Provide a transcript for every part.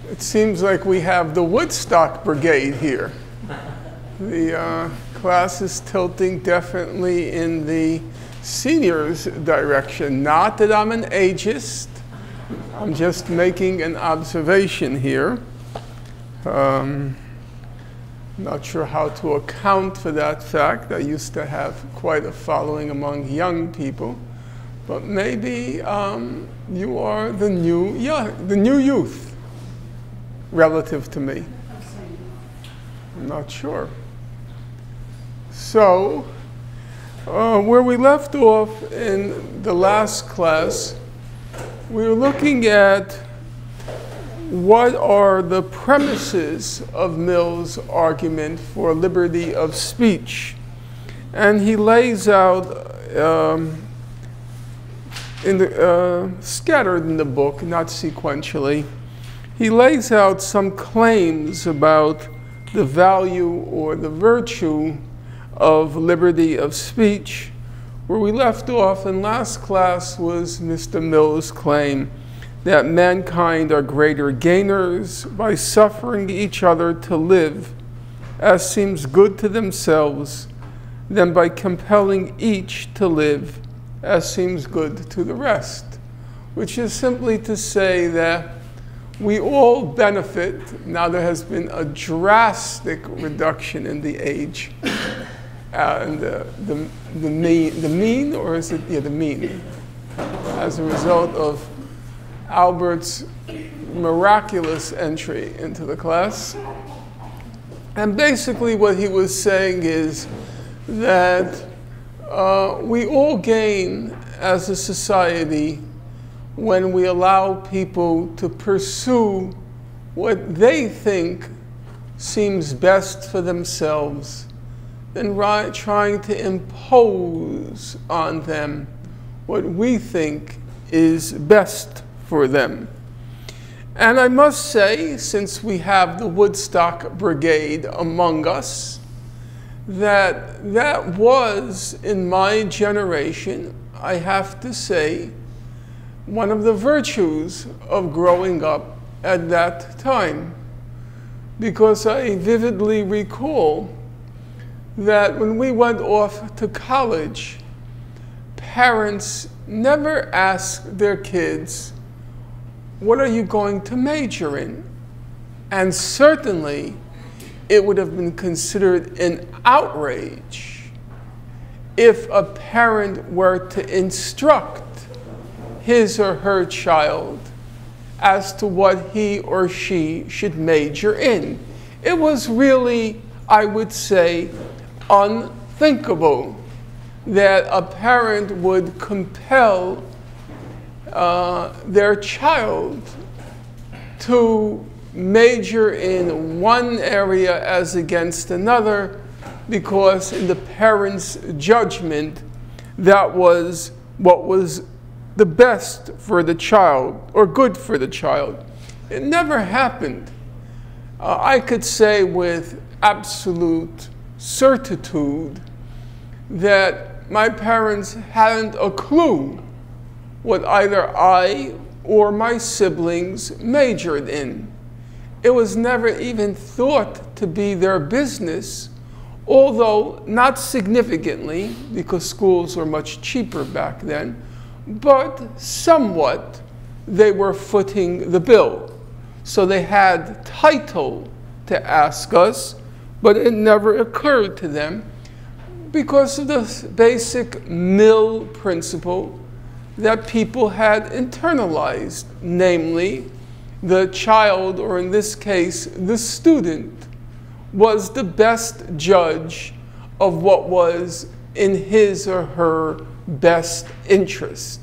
It seems like we have the Woodstock Brigade here. The class is tilting definitely in the seniors' direction. Not that I'm an ageist. I'm just making an observation here. Not sure how to account for that fact. I used to have quite a following among young people. But maybe you are the new youth relative to me. I'm not sure. So, where we left off in the last class, we were looking at what are the premises of Mill's argument for liberty of speech. And he lays out, scattered in the book, not sequentially, he lays out some claims about the value or the virtue of liberty of speech. Where we left off in last class was Mr. Mill's claim that mankind are greater gainers by suffering each other to live as seems good to themselves than by compelling each to live as seems good to the rest, which is simply to say that we all benefit. Now there has been a drastic reduction in the age and the mean, or is it, yeah, the mean, as a result of Albert's miraculous entry into the class. And basically what he was saying is that we all gain as a society when we allow people to pursue what they think seems best for themselves than trying to impose on them what we think is best for them. And I must say, since we have the Woodstock Brigade among us, that was, in my generation, I have to say, one of the virtues of growing up at that time. Because I vividly recall that when we went off to college, parents never asked their kids, what are you going to major in? And certainly, it would have been considered an outrage if a parent were to instruct his or her child as to what he or she should major in. It was really, I would say, unthinkable that a parent would compel their child to major in one area as against another because in the parent's judgment that was what was the best for the child or good for the child. It never happened. I could say with absolute certitude that my parents hadn't a clue what either I or my siblings majored in. It was never even thought to be their business, although not significantly, because schools were much cheaper back then, but somewhat they were footing the bill. So they had title to ask us, but it never occurred to them because of the basic Mill principle that people had internalized, namely, the child, or in this case, the student, was the best judge of what was in his or her best interest.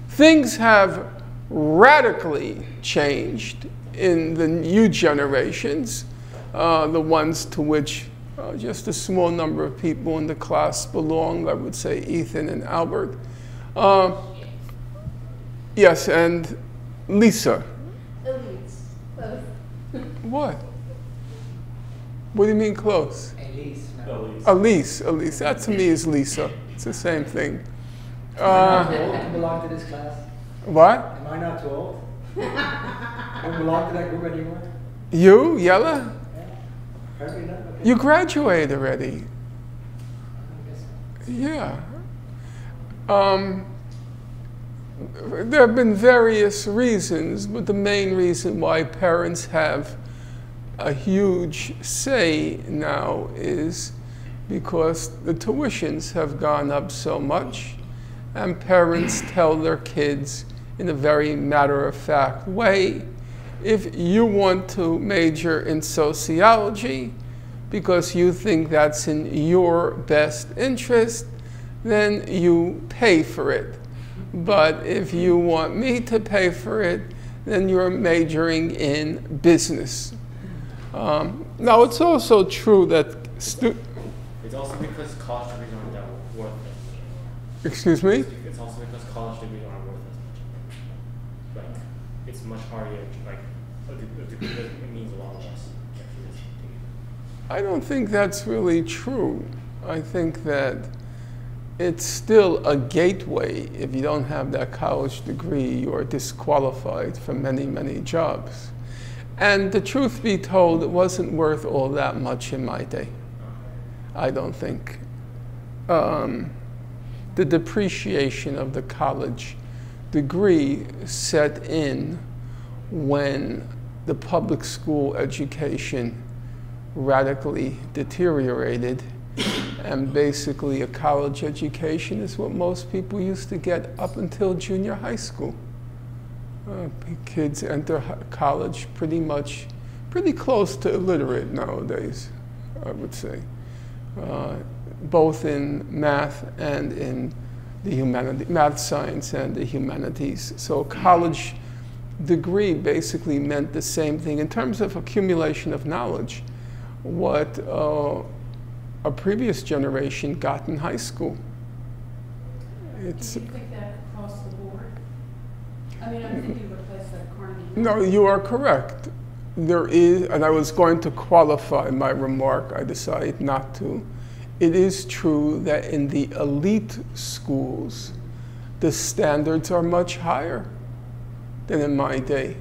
Things have radically changed in the new generations, the ones to which just a small number of people in the class belong, I would say Ethan and Albert. Yes, and Lisa. Elise. Close. What? What do you mean close? Elise. Elise. Elise. That to me is Lisa. It's the same thing. Am I not too old to belong to this class? What? Am I not too old? I belong to that group anymore? You, Yella? Yeah. Okay. You graduated already. I guess so. Yeah. There have been various reasons, but the main reason why parents have a huge say now is because the tuitions have gone up so much, and parents tell their kids in a very matter-of-fact way, if you want to major in sociology because you think that's in your best interest, then you pay for it. But if you want me to pay for it, then you're majoring in business. Now, it's also true that it's also because college degrees aren't that worth as much. Excuse me? It's also because college degrees aren't worth as much. Like, it's much harder, like, a degree it means a lot less. I don't think that's really true. I think that it's still a gateway. If you don't have that college degree, you are disqualified from many, many jobs. And the truth be told, it wasn't worth all that much in my day. I don't think. The depreciation of the college degree set in when the public school education radically deteriorated, and basically a college education is what most people used to get up until junior high school. Kids enter college pretty close to illiterate nowadays, I would say, both in math and in the math, science, and the humanities. So college degree basically meant the same thing in terms of accumulation of knowledge, what a previous generation got in high school. Do you think that across the board? I mean, I'm thinking of a place like Carnegie. No, you are correct. There is, and I was going to qualify my remark, I decided not to. It is true that in the elite schools, the standards are much higher than in my day.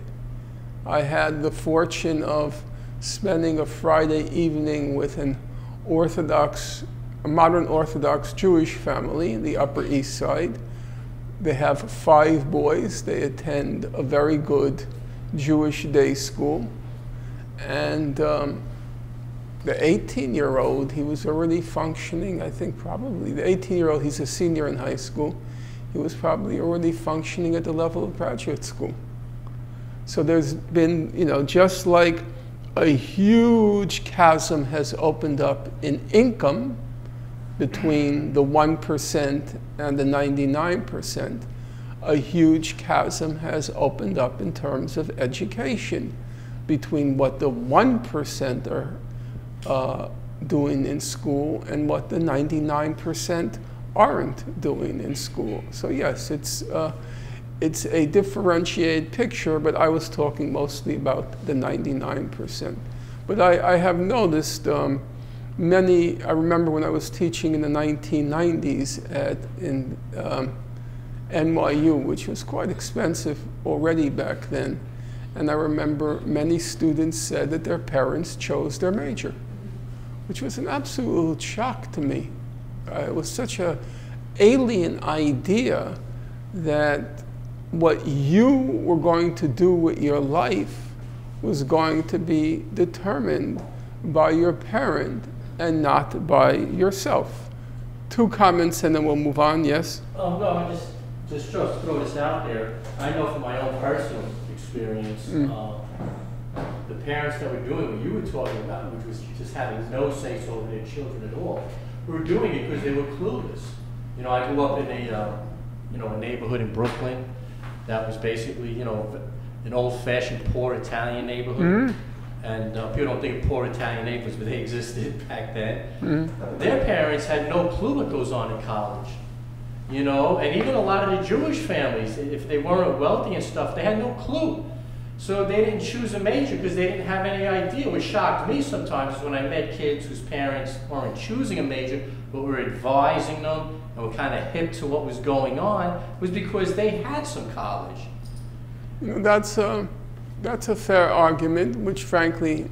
I had the fortune of spending a Friday evening with a modern Orthodox Jewish family in the Upper East Side. They have 5 boys. They attend a very good Jewish day school. And the 18-year-old, he was already functioning, I think probably, the 18-year-old, he's a senior in high school. He was probably already functioning at the level of graduate school. So there's been, just like a huge chasm has opened up in income between the 1% and the 99%, a huge chasm has opened up in terms of education between what the 1% are doing in school and what the 99% aren't doing in school. So yes, it's a differentiated picture, but I was talking mostly about the 99%. But I have noticed I remember when I was teaching in the 1990s in NYU, which was quite expensive already back then, and I remember many students said that their parents chose their major, which was an absolute shock to me. It was such an alien idea that what you were going to do with your life was going to be determined by your parent and not by yourself. 2 comments and then we'll move on, yes? No, I just throw this out there. I know from my own personal experience, the parents that were doing what you were talking about, which was just having no say over their children at all, were doing it because they were clueless. I grew up in a neighborhood in Brooklyn that was basically, an old-fashioned poor Italian neighborhood. And people don't think of poor Italian neighbors, but they existed back then. Their parents had no clue what goes on in college. And even a lot of the Jewish families, if they weren't wealthy and stuff, they had no clue. So they didn't choose a major because they didn't have any idea. What shocked me sometimes is when I met kids whose parents weren't choosing a major, but were advising them and were kind of hip to what was going on, was because they had some college. That's a fair argument, which frankly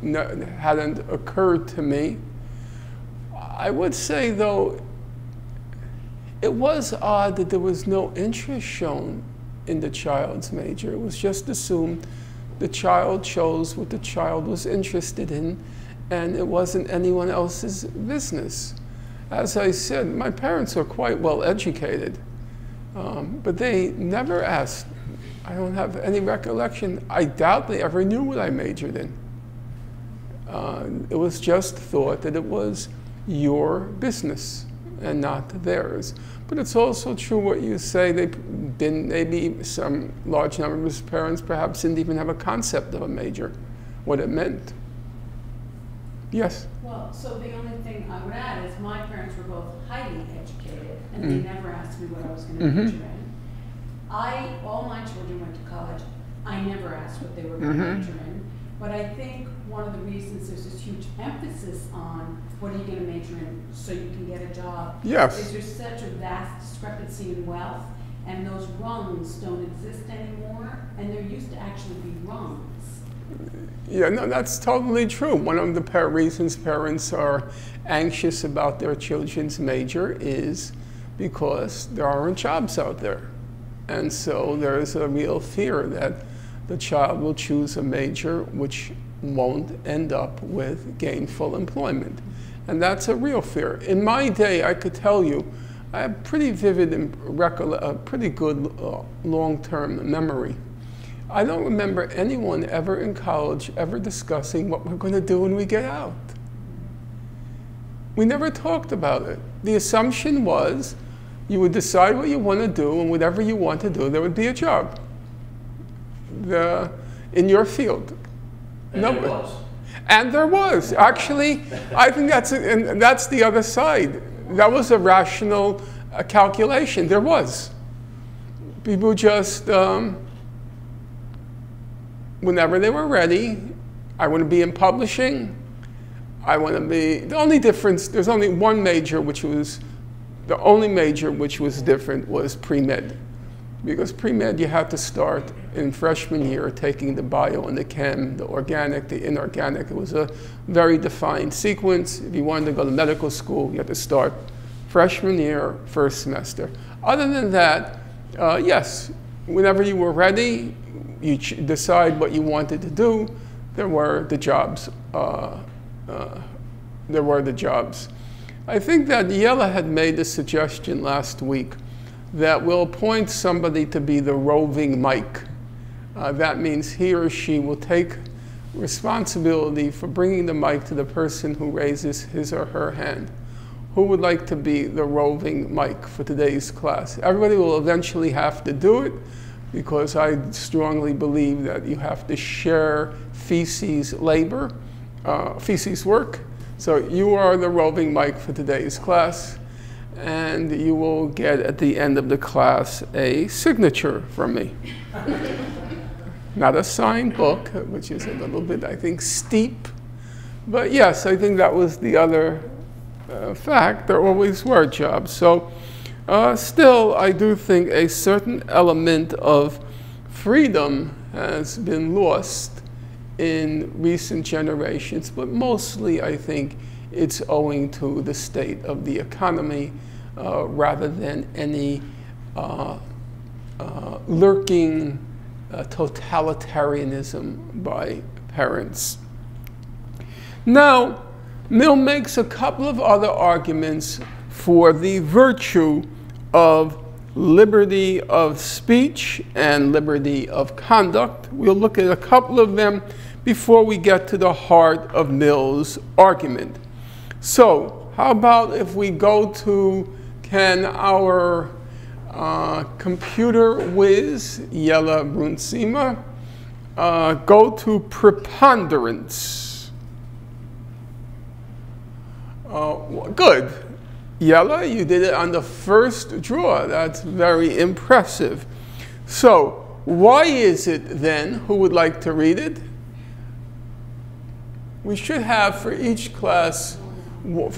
hadn't occurred to me. I would say, though, it was odd that there was no interest shown in the child's major. It was just assumed the child chose what the child was interested in, and it wasn't anyone else's business. As I said, my parents are quite well educated, but they never asked. I don't have any recollection. I doubt they ever knew what I majored in. It was just thought that it was your business and not theirs. But it's also true what you say. Maybe some large number of his parents perhaps didn't even have a concept of a major, what it meant. Yes? Well, so the only thing I would add is my parents were both highly educated, and they never asked me what I was going to major in. All my children went to college. I never asked what they were going to major in. But I think one of the reasons there's this huge emphasis on what are you going to major in so you can get a job is there's such a vast discrepancy in wealth, and those rungs don't exist anymore, and there used to actually be rungs. Yeah, no, that's totally true. One of the reasons parents are anxious about their children's major is because there aren't jobs out there. And so there's a real fear that the child will choose a major which won't end up with gainful employment. And that's a real fear. In my day, I could tell you, I have pretty vivid and pretty good long-term memory. I don't remember anyone ever in college ever discussing what we're going to do when we get out. We never talked about it. The assumption was you would decide what you want to do, and whatever you want to do, there would be a job in your field. And there was. And there was. Actually, I think that's the other side. That was a rational calculation. There was. People just, whenever they were ready, I want to be in publishing. I want to be, the only difference, there's only one major which was, the only major which was different was pre-med. Because pre-med you had to start in freshman year taking the bio and the chem, the organic, the inorganic. It was a very defined sequence. If you wanted to go to medical school, you had to start freshman year, first semester. Other than that, yes, whenever you were ready, you decide what you wanted to do, there were the jobs. I think that Yella had made the suggestion last week that we'll appoint somebody to be the roving mic. That means he or she will take responsibility for bringing the mic to the person who raises his or her hand. Who would like to be the roving mic for today's class? Everybody will eventually have to do it because I strongly believe that you have to share feces labor, feces work. So you are the roving mic for today's class, and you will get at the end of the class a signature from me. Not a signed book, which is a little bit, I think, steep. But yes, I think that was the other fact. There always were jobs. So still, I do think a certain element of freedom has been lost in recent generations, but mostly I think it's owing to the state of the economy rather than any lurking totalitarianism by parents. Now, Mill makes a couple of other arguments for the virtue of liberty of speech and liberty of conduct. We'll look at a couple of them before we get to the heart of Mill's argument. So, how about if we go to, can our computer whiz, Yella Brunsima, go to preponderance? Good. Yella, you did it on the first draw. That's very impressive. So, why is it then, who would like to read it? We should have for each class, we're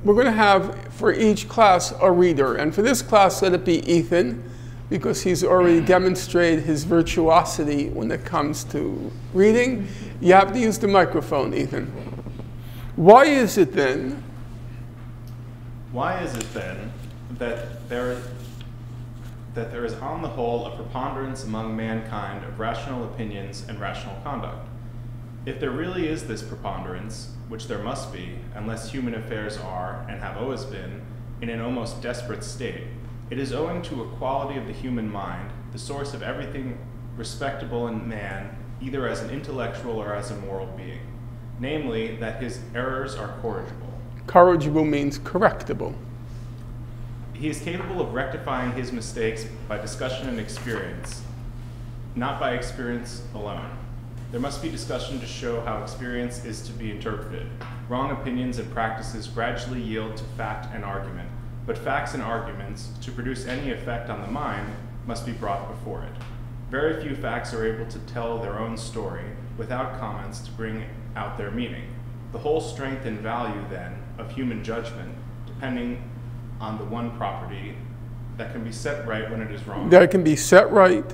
going to have for each class a reader. And for this class, let it be Ethan. because he's already demonstrated his virtuosity when it comes to reading. You have to use the microphone, Ethan. Why is it then? Why is it then that there is on the whole a preponderance among mankind of rational opinions and rational conduct? If there really is this preponderance, which there must be, unless human affairs are, and have always been, in an almost desperate state, it is owing to a quality of the human mind, the source of everything respectable in man, either as an intellectual or as a moral being, namely, that his errors are corrigible. Corrigible means correctable. He is capable of rectifying his mistakes by discussion and experience, not by experience alone. There must be discussion to show how experience is to be interpreted. Wrong opinions and practices gradually yield to fact and argument, but facts and arguments, to produce any effect on the mind, must be brought before it. Very few facts are able to tell their own story without comments to bring out their meaning. The whole strength and value, then, of human judgment, depending on the one property that can be set right when it is wrong. That can be set right.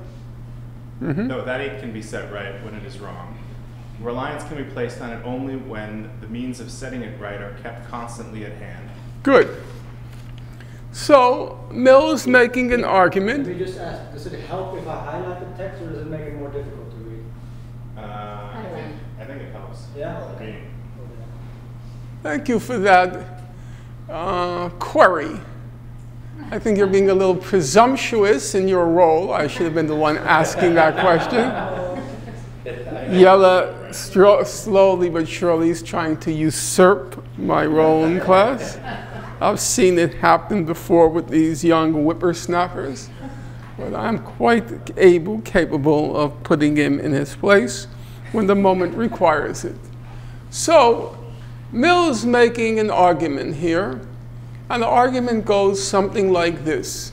No, that it can be set right when it is wrong. Reliance can be placed on it only when the means of setting it right are kept constantly at hand. Good. So, Mill is making an argument. Let me just ask, does it help if I highlight the text, or does it make it more difficult to read? I think it helps. Yeah? I mean, Thank you for that query. I think you're being a little presumptuous in your role. I should have been the one asking that question. Yella slowly but surely is trying to usurp my role in class. I've seen it happen before with these young whippersnappers, but I'm quite capable of putting him in his place when the moment requires it. So, Mill is making an argument here, and the argument goes something like this.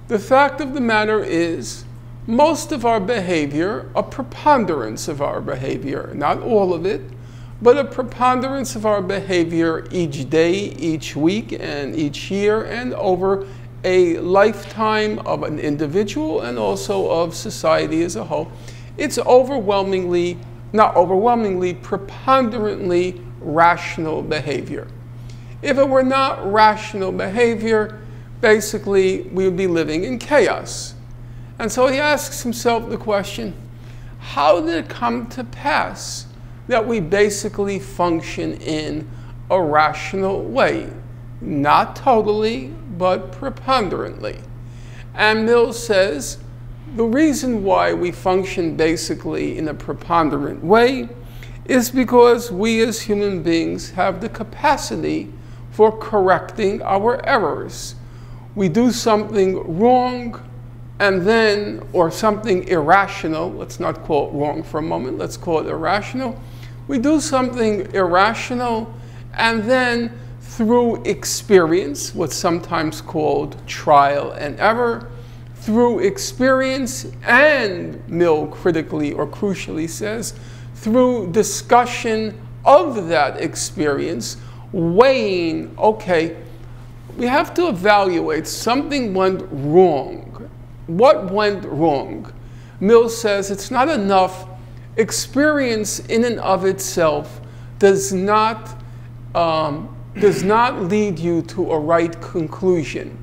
The fact of the matter is, most of our behavior, a preponderance of our behavior, not all of it, but a preponderance of our behavior each day, each week, and each year, and over a lifetime of an individual and also of society as a whole, it's overwhelmingly, not overwhelmingly, preponderantly rational behavior. If it were not rational behavior, basically we would be living in chaos. And so he asks himself the question, how did it come to pass that we basically function in a rational way? Not totally, but preponderantly. And Mill says, the reason why we function basically in a preponderant way is because we as human beings have the capacity for correcting our errors. We do something wrong and then, or something irrational, let's not call it wrong for a moment, let's call it irrational. We do something irrational and then through experience, what's sometimes called trial and error, through experience and, Mill critically or crucially says, through discussion of that experience, weighing, okay, we have to evaluate something went wrong. What went wrong? Mill says it's not enough. Experience in and of itself does not lead you to a right conclusion.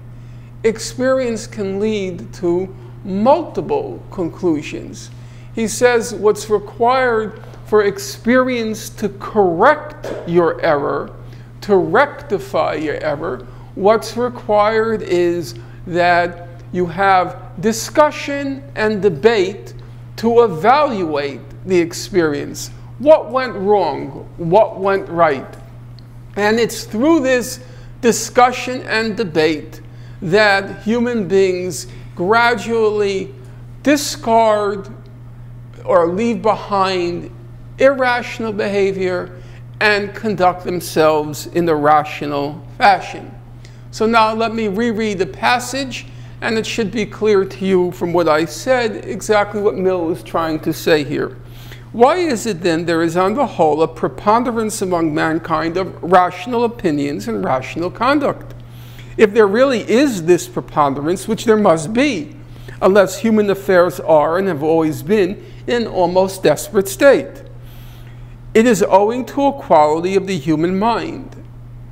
Experience can lead to multiple conclusions. He says what's required for experience to correct your error, to rectify your error, what's required is that you have discussion and debate to evaluate the experience. What went wrong? What went right? And it's through this discussion and debate that human beings gradually discard or leave behind irrational behavior and conduct themselves in a rational fashion. So now let me reread the passage, and it should be clear to you from what I said exactly what Mill is trying to say here. Why is it then there is on the whole a preponderance among mankind of rational opinions and rational conduct? If there really is this preponderance, which there must be, unless human affairs are and have always been in an almost desperate state. It is owing to a quality of the human mind,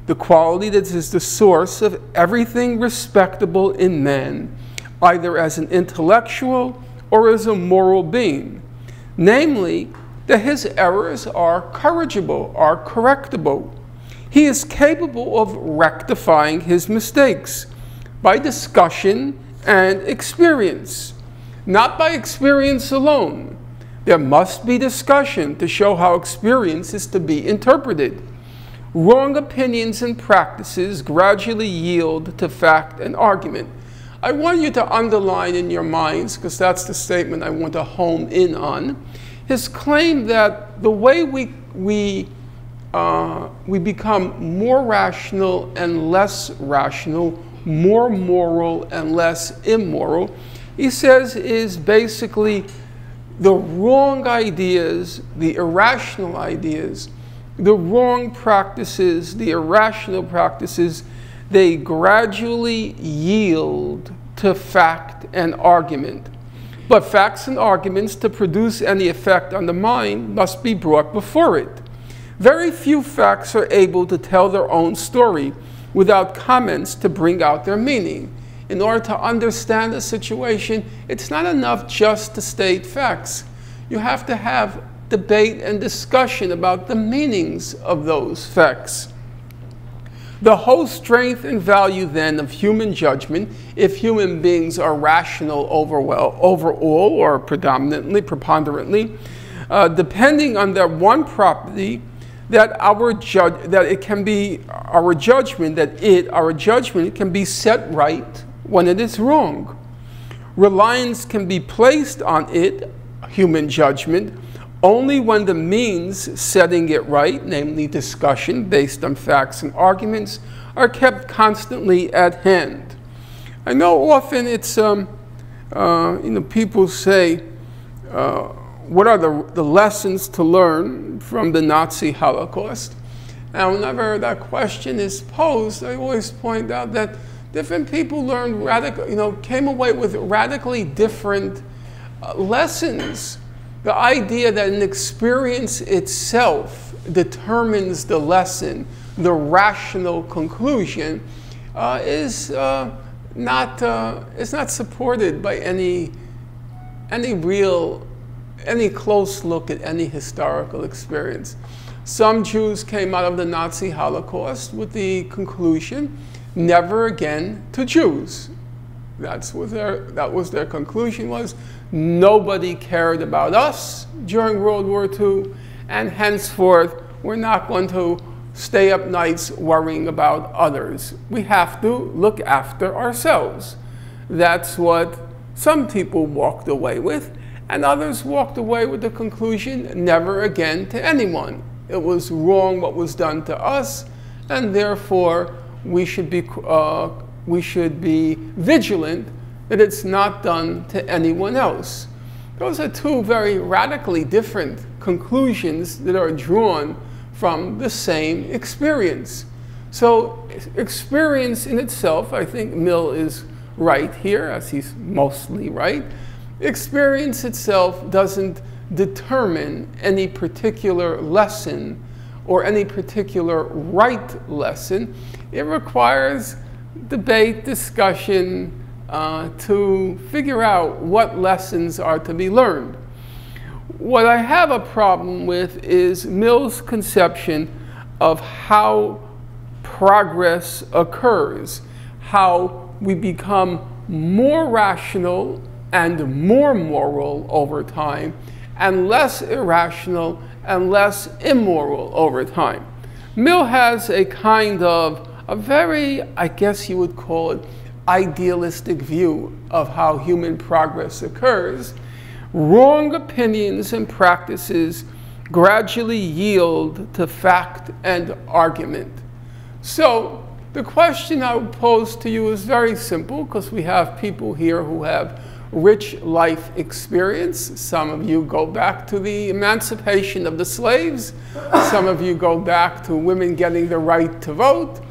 the quality that is the source of everything respectable in man, either as an intellectual or as a moral being, namely, that his errors are corrigible, are correctable. He is capable of rectifying his mistakes by discussion and experience, not by experience alone. There must be discussion to show how experience is to be interpreted. Wrong opinions and practices gradually yield to fact and argument. I want you to underline in your minds, because that's the statement I want to home in on, his claim that the way we become more rational and less rational, more moral and less immoral, he says is basically the wrong ideas, the irrational ideas, the wrong practices, the irrational practices, they gradually yield to fact and argument. But facts and arguments, to produce any effect on the mind, must be brought before it. Very few facts are able to tell their own story without comments to bring out their meaning. In order to understand a situation, it's not enough just to state facts. You have to have debate and discussion about the meanings of those facts. The whole strength and value then of human judgment, if human beings are rational overall or preponderantly, depending on that one property, that our judgment can be set right when it is wrong. Reliance can be placed on it, human judgment, only when the means setting it right, namely discussion based on facts and arguments, are kept constantly at hand. I know often it's, people say, what are the lessons to learn from the Nazi Holocaust? And whenever that question is posed, I always point out that different people learned came away with radically different lessons. The idea that an experience itself determines the lesson, the rational conclusion, is not supported by any close look at any historical experience. Some Jews came out of the Nazi Holocaust with the conclusion, never again to Jews. That was their conclusion was, nobody cared about us during World War II, and henceforth we're not going to stay up nights worrying about others. We have to look after ourselves. That's what some people walked away with, and others walked away with the conclusion, never again to anyone. It was wrong what was done to us, and therefore we should be vigilant that it's not done to anyone else. Those are two very radically different conclusions that are drawn from the same experience. So experience in itself, I think Mill is right here, as he's mostly right. Experience itself doesn't determine any particular lesson or any particular right lesson. It requires debate, discussion, to figure out what lessons are to be learned. What I have a problem with is Mill's conception of how progress occurs, how we become more rational and more moral over time, and less irrational and less immoral over time. Mill has a kind of a very, I guess you would call it, idealistic view of how human progress occurs. Wrong opinions and practices gradually yield to fact and argument. So the question I would pose to you is very simple, because we have people here who have rich life experience. Some of you go back to the emancipation of the slaves. Some of you go back to women getting the right to vote.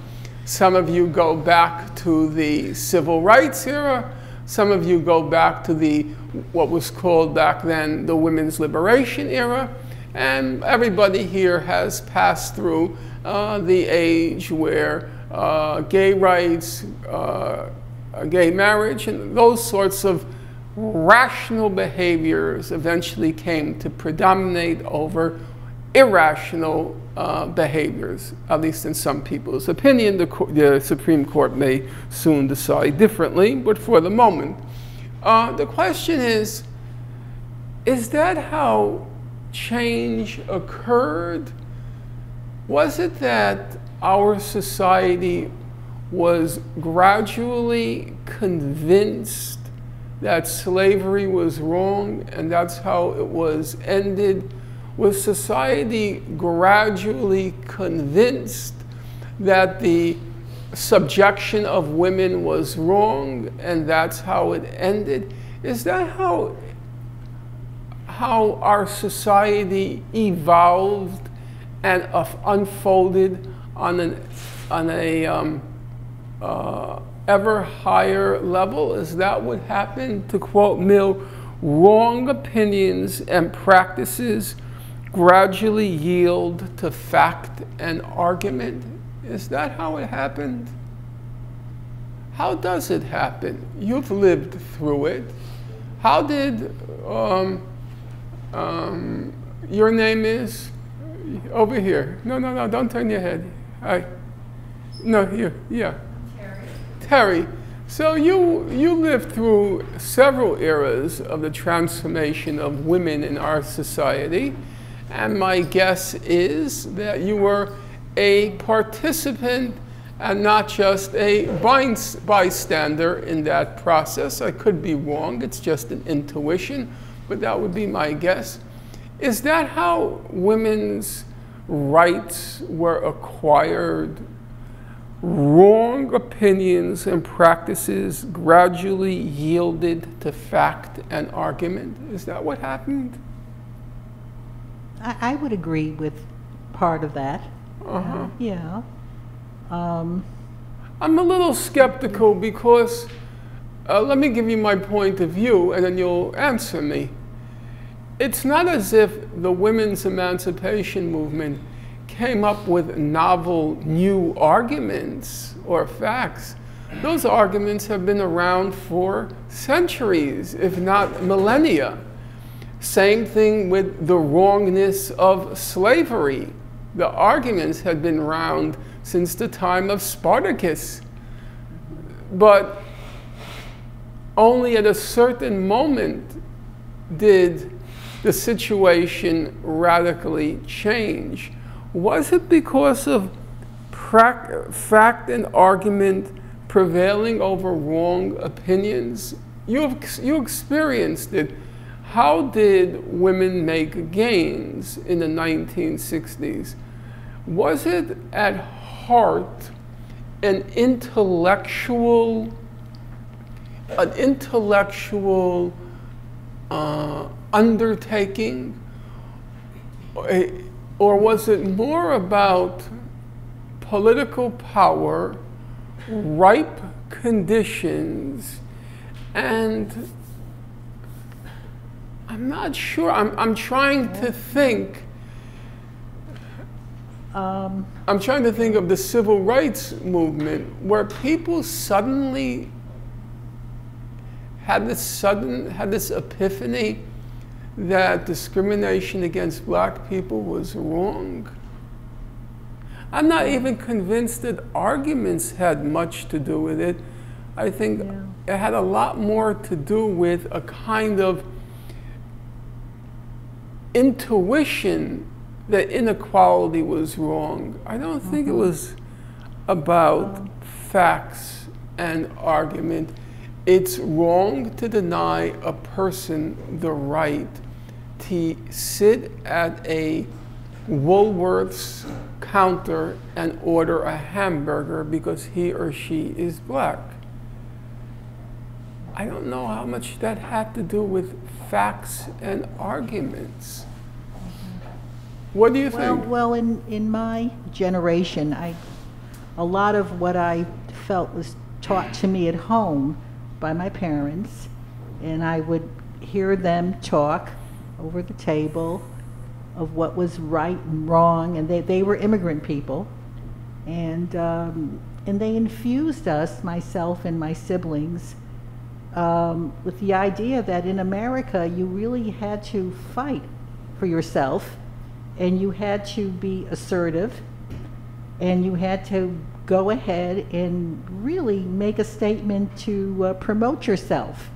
Some of you go back to the civil rights era. Some of you go back to what was called back then the women's liberation era, and everybody here has passed through the age where gay rights, gay marriage, and those sorts of rational behaviors eventually came to predominate over irrational behaviors, at least in some people's opinion. The Supreme Court may soon decide differently, but for the moment. The question is that how change occurred? Was it that our society was gradually convinced that slavery was wrong and that's how it was ended? Was society gradually convinced that the subjection of women was wrong and that's how it ended? Is that how our society evolved and unfolded on an ever higher level? Is that what happened? To quote Mill, wrong opinions and practices gradually yield to fact and argument. Is that how it happened? How does it happen? You've lived through it. How did, your name is? Over here. No, don't turn your head. Hi. No, here, yeah. Terry. So you lived through several eras of the transformation of women in our society. And my guess is that you were a participant and not just a bystander in that process. I could be wrong, it's just an intuition, but that would be my guess. Is that how women's rights were acquired? Wrong opinions and practices gradually yielded to fact and argument? Is that what happened? I would agree with part of that. Yeah. I'm a little skeptical because, let me give you my point of view and then you'll answer me. It's not as if the women's emancipation movement came up with novel new arguments or facts. Those arguments have been around for centuries, if not millennia. Same thing with the wrongness of slavery. The arguments had been around since the time of Spartacus. But only at a certain moment did the situation radically change. Was it because of fact and argument prevailing over wrong opinions? You experienced it. How did women make gains in the 1960s? Was it at heart an intellectual undertaking? Or was it more about political power, ripe conditions, and I'm not sure. I'm trying to think. I'm trying to think of the civil rights movement where people suddenly had this epiphany that discrimination against black people was wrong. I'm not even convinced that arguments had much to do with it. I think it had a lot more to do with a kind of intuition that inequality was wrong. I don't think it was about facts and argument. It's wrong to deny a person the right to sit at a Woolworth's counter and order a hamburger because he or she is black. I don't know how much that had to do with facts and arguments. What do you think? Well, in my generation, a lot of what I felt was taught to me at home by my parents, and I would hear them talk over the table of what was right and wrong, and they were immigrant people, and they infused us, myself and my siblings, with the idea that in America you really had to fight for yourself, and you had to be assertive, and you had to go ahead and really make a statement to promote yourself.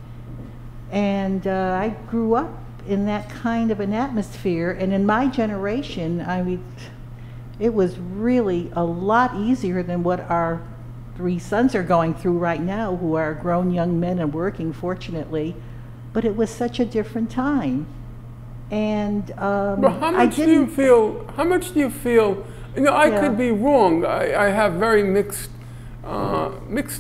And I grew up in that kind of an atmosphere, and in my generation, I mean, it was really a lot easier than what our 3 sons are going through right now, who are grown young men and working, fortunately. But it was such a different time. And but how much do you feel? How much do you feel? You know, I could be wrong. I have very mixed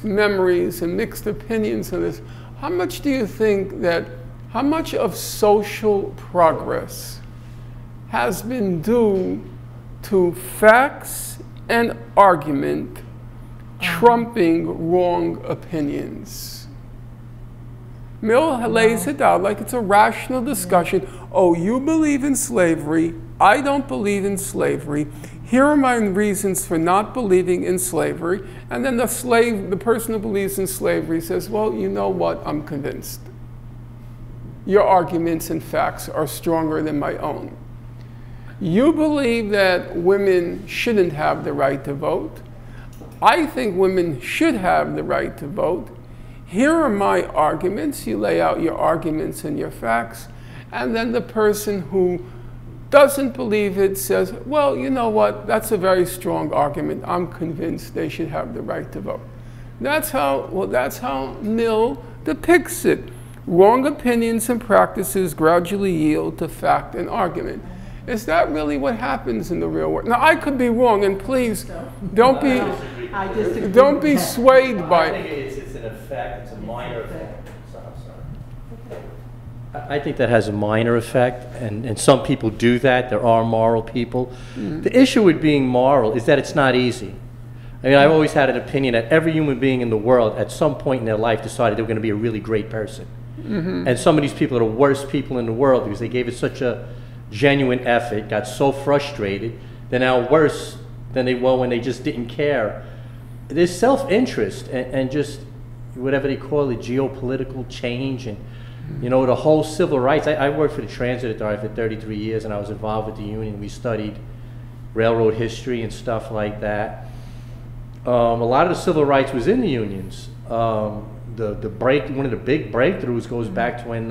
memories and mixed opinions on this. How much do you think that? How much of social progress has been due to facts and argument trumping wrong opinions? Mill lays it out like it's a rational discussion. Oh, you believe in slavery. I don't believe in slavery. Here are my reasons for not believing in slavery. And then the person who believes in slavery says, well, you know what? I'm convinced. Your arguments and facts are stronger than my own. You believe that women shouldn't have the right to vote. I think women should have the right to vote. Here are my arguments. You lay out your arguments and your facts. And then the person who doesn't believe it says, well, you know what? That's a very strong argument. I'm convinced they should have the right to vote. That's how Mill depicts it. Wrong opinions and practices gradually yield to fact and argument. Is that really what happens in the real world? Now, I could be wrong, and please don't be swayed by it. I think it's an effect. It's a minor effect. I think that has a minor effect, and some people do that. There are moral people. Mm-hmm. The issue with being moral is that it's not easy. I mean, I've always had an opinion that every human being in the world at some point in their life decided they were going to be a really great person. Mm-hmm. And some of these people are the worst people in the world because they gave it such a genuine effort, got so frustrated, they're now worse than they were when they just didn't care. There's self-interest and just whatever they call it, geopolitical change, and you know, the whole civil rights. I worked for the Transit Authority for 33 years, and I was involved with the union. We studied railroad history and stuff like that. A lot of the civil rights was in the unions. One of the big breakthroughs goes back to when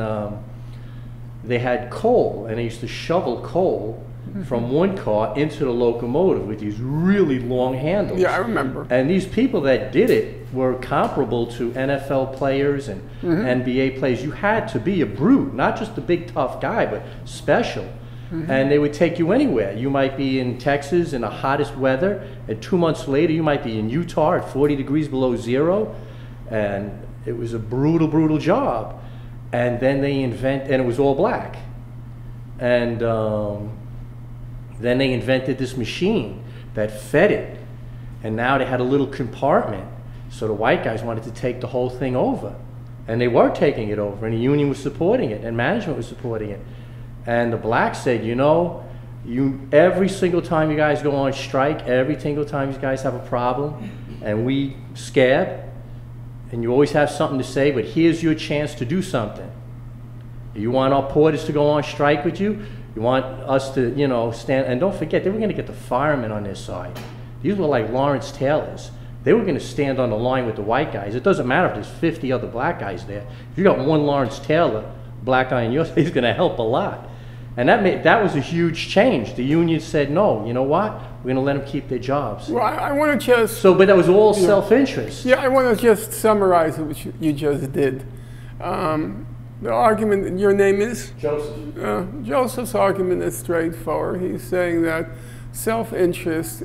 they had coal, and they used to shovel coal from one car into the locomotive with these really long handles. Yeah, I remember. And these people that did it were comparable to NFL players and NBA players. You had to be a brute, not just a big tough guy, but special. And they would take you anywhere. You might be in Texas in the hottest weather, and 2 months later you might be in Utah at 40 degrees below zero, and it was a brutal, brutal job. And then and it was all black. And then they invented this machine that fed it. And now they had a little compartment. So the white guys wanted to take the whole thing over. And they were taking it over, and the union was supporting it, and management was supporting it. And the blacks said, you know, every single time you guys go on strike, every single time you guys have a problem, and we scab, and you always have something to say, but here's your chance to do something. You want our porters to go on strike with you? You want us to, you know, stand, and don't forget, they were going to get the firemen on their side. These were like Lawrence Taylors. They were going to stand on the line with the white guys. It doesn't matter if there's 50 other black guys there. If you got one Lawrence Taylor, black guy in your side, he's going to help a lot. And that was a huge change. The union said, no, you know what? We're going to let them keep their jobs. Well, I want to just... But that was all self-interest. Yeah, I want to just summarize what you just did. The argument, your name is? Joseph. Joseph's argument is straightforward. He's saying that self-interest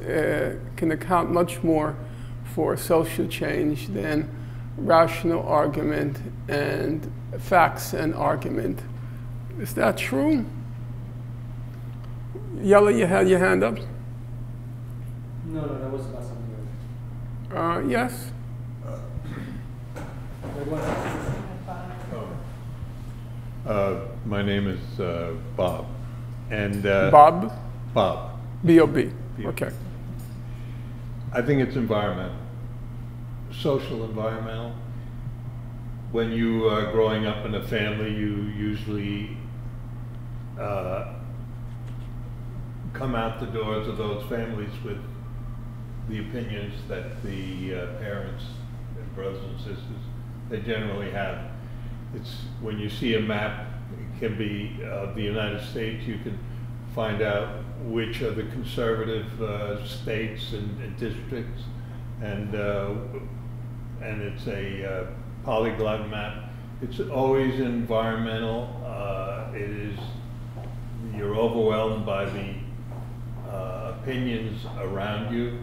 can account much more for social change than rational argument and facts and argument. Is that true? Yella, you had your hand up? No, that was about something else. Yes? Wait, what? My name is Bob. And Bob? Bob. B-O-B. B-O-B. Okay. I think it's environmental, social environmental. When you are growing up in a family, you usually come out the doors of those families with the opinions that the parents and brothers and sisters, they generally have. It's when you see a map, it can be of the United States, you can find out which are the conservative states and districts, and it's a polyglot map. It's always environmental. It is, you're overwhelmed by the opinions around you.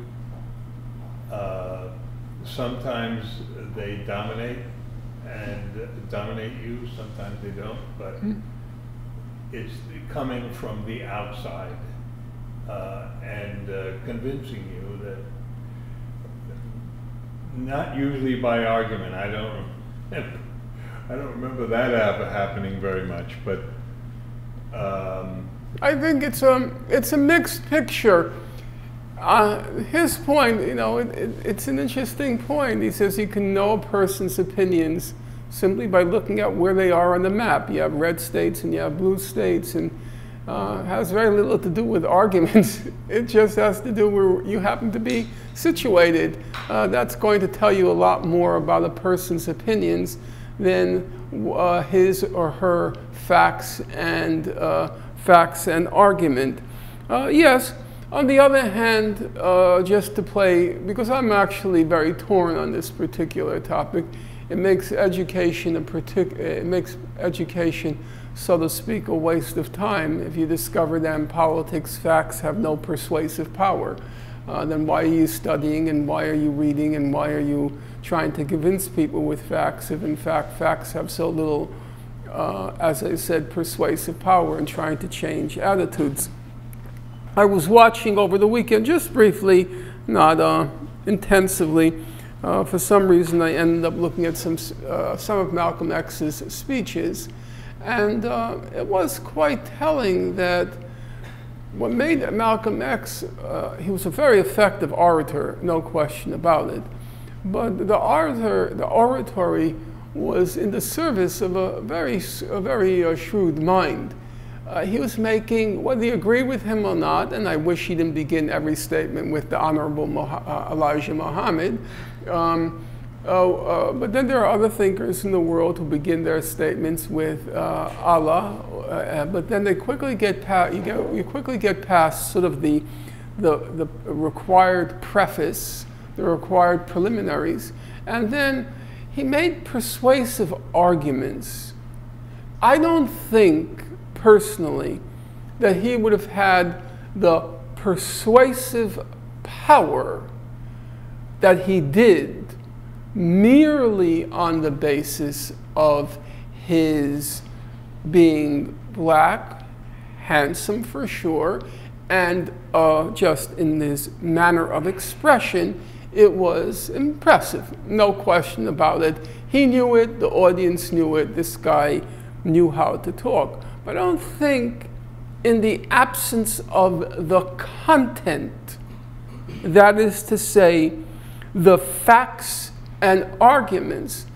Sometimes they dominate you, sometimes they don't, but it's coming from the outside and convincing you that, not usually by argument. I don't remember that ever happening very much, but I think it's a mixed picture. His point, you know, it's an interesting point. He says you can know a person's opinions simply by looking at where they are on the map. You have red states and you have blue states, and has very little to do with arguments. It just has to do where you happen to be situated. That's going to tell you a lot more about a person's opinions than his or her facts and argument. Yes. On the other hand, just to play, because I'm actually very torn on this particular topic, it makes education so to speak, a waste of time. If you discover that in politics, facts have no persuasive power, then why are you studying, and why are you reading, and why are you trying to convince people with facts if in fact facts have so little, as I said, persuasive power in trying to change attitudes. I was watching over the weekend, just briefly, not intensively. For some reason, I ended up looking at some of Malcolm X's speeches, and it was quite telling that what made Malcolm X, he was a very effective orator, no question about it, but the oratory was in the service of a very shrewd mind. He was making, whether you agree with him or not, and I wish he didn't begin every statement with the Honorable Elijah Muhammad, but then there are other thinkers in the world who begin their statements with Allah, but then they quickly get past, you quickly get past sort of the required preface, the required preliminaries, and then he made persuasive arguments. I don't think, personally, that he would have had the persuasive power that he did merely on the basis of his being black, handsome for sure, and just in his manner of expression, it was impressive, no question about it. He knew it, the audience knew it, this guy knew how to talk. But I don't think, in the absence of the content, that is to say, the facts and arguments,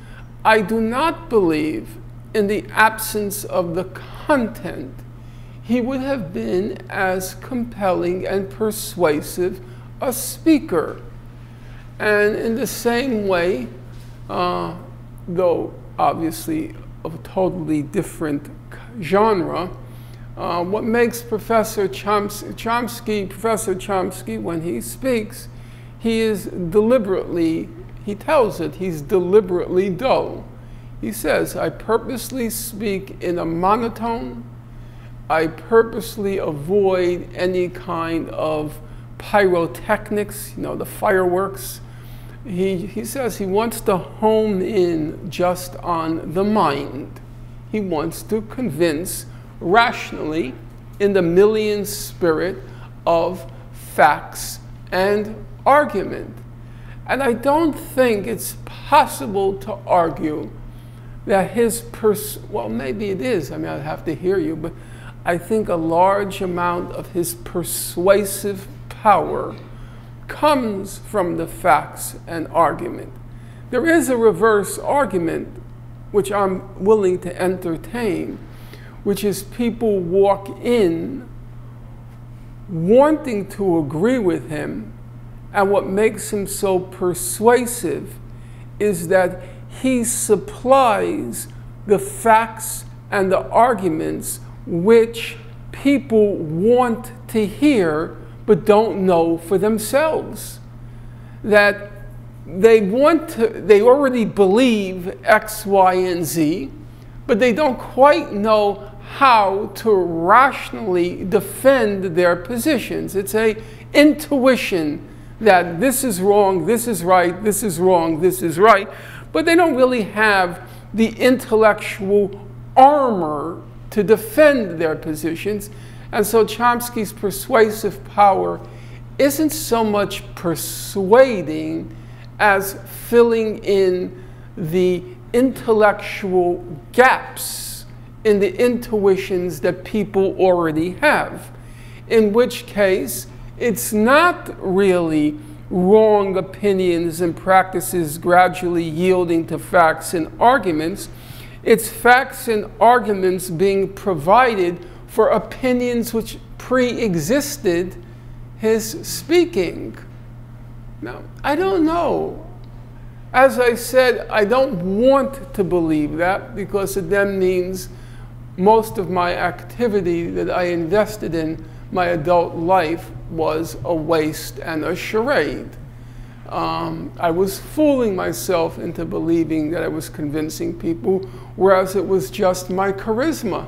I do not believe, in the absence of the content, he would have been as compelling and persuasive a speaker. And in the same way, though obviously of a totally different genre, what makes Professor Chomsky, when he speaks, he is deliberately, he tells it, he's deliberately dull. He says, I purposely speak in a monotone. I purposely avoid any kind of pyrotechnics, you know, the fireworks. He says he wants to hone in just on the mind. He wants to convince rationally in the Millian spirit of facts and argument. And I don't think it's possible to argue that well, maybe it is, I mean, I'd have to hear you, but I think a large amount of his persuasive power comes from the facts and argument. There is a reverse argument, which I'm willing to entertain, which is people walk in wanting to agree with him, and what makes him so persuasive is that he supplies the facts and the arguments which people want to hear but don't know for themselves. That they already believe X, Y, and Z, but they don't quite know how to rationally defend their positions. It's an intuition that this is wrong, this is right, this is wrong, this is right, but they don't really have the intellectual armor to defend their positions. And so Chomsky's persuasive power isn't so much persuading as filling in the intellectual gaps in the intuitions that people already have, in which case it's not really wrong opinions and practices gradually yielding to facts and arguments. It's facts and arguments being provided for opinions which pre-existed his speaking. Now, I don't know. As I said, I don't want to believe that, because it then means most of my activity that I invested in my adult life was a waste and a charade. I was fooling myself into believing that I was convincing people, whereas it was just my charisma.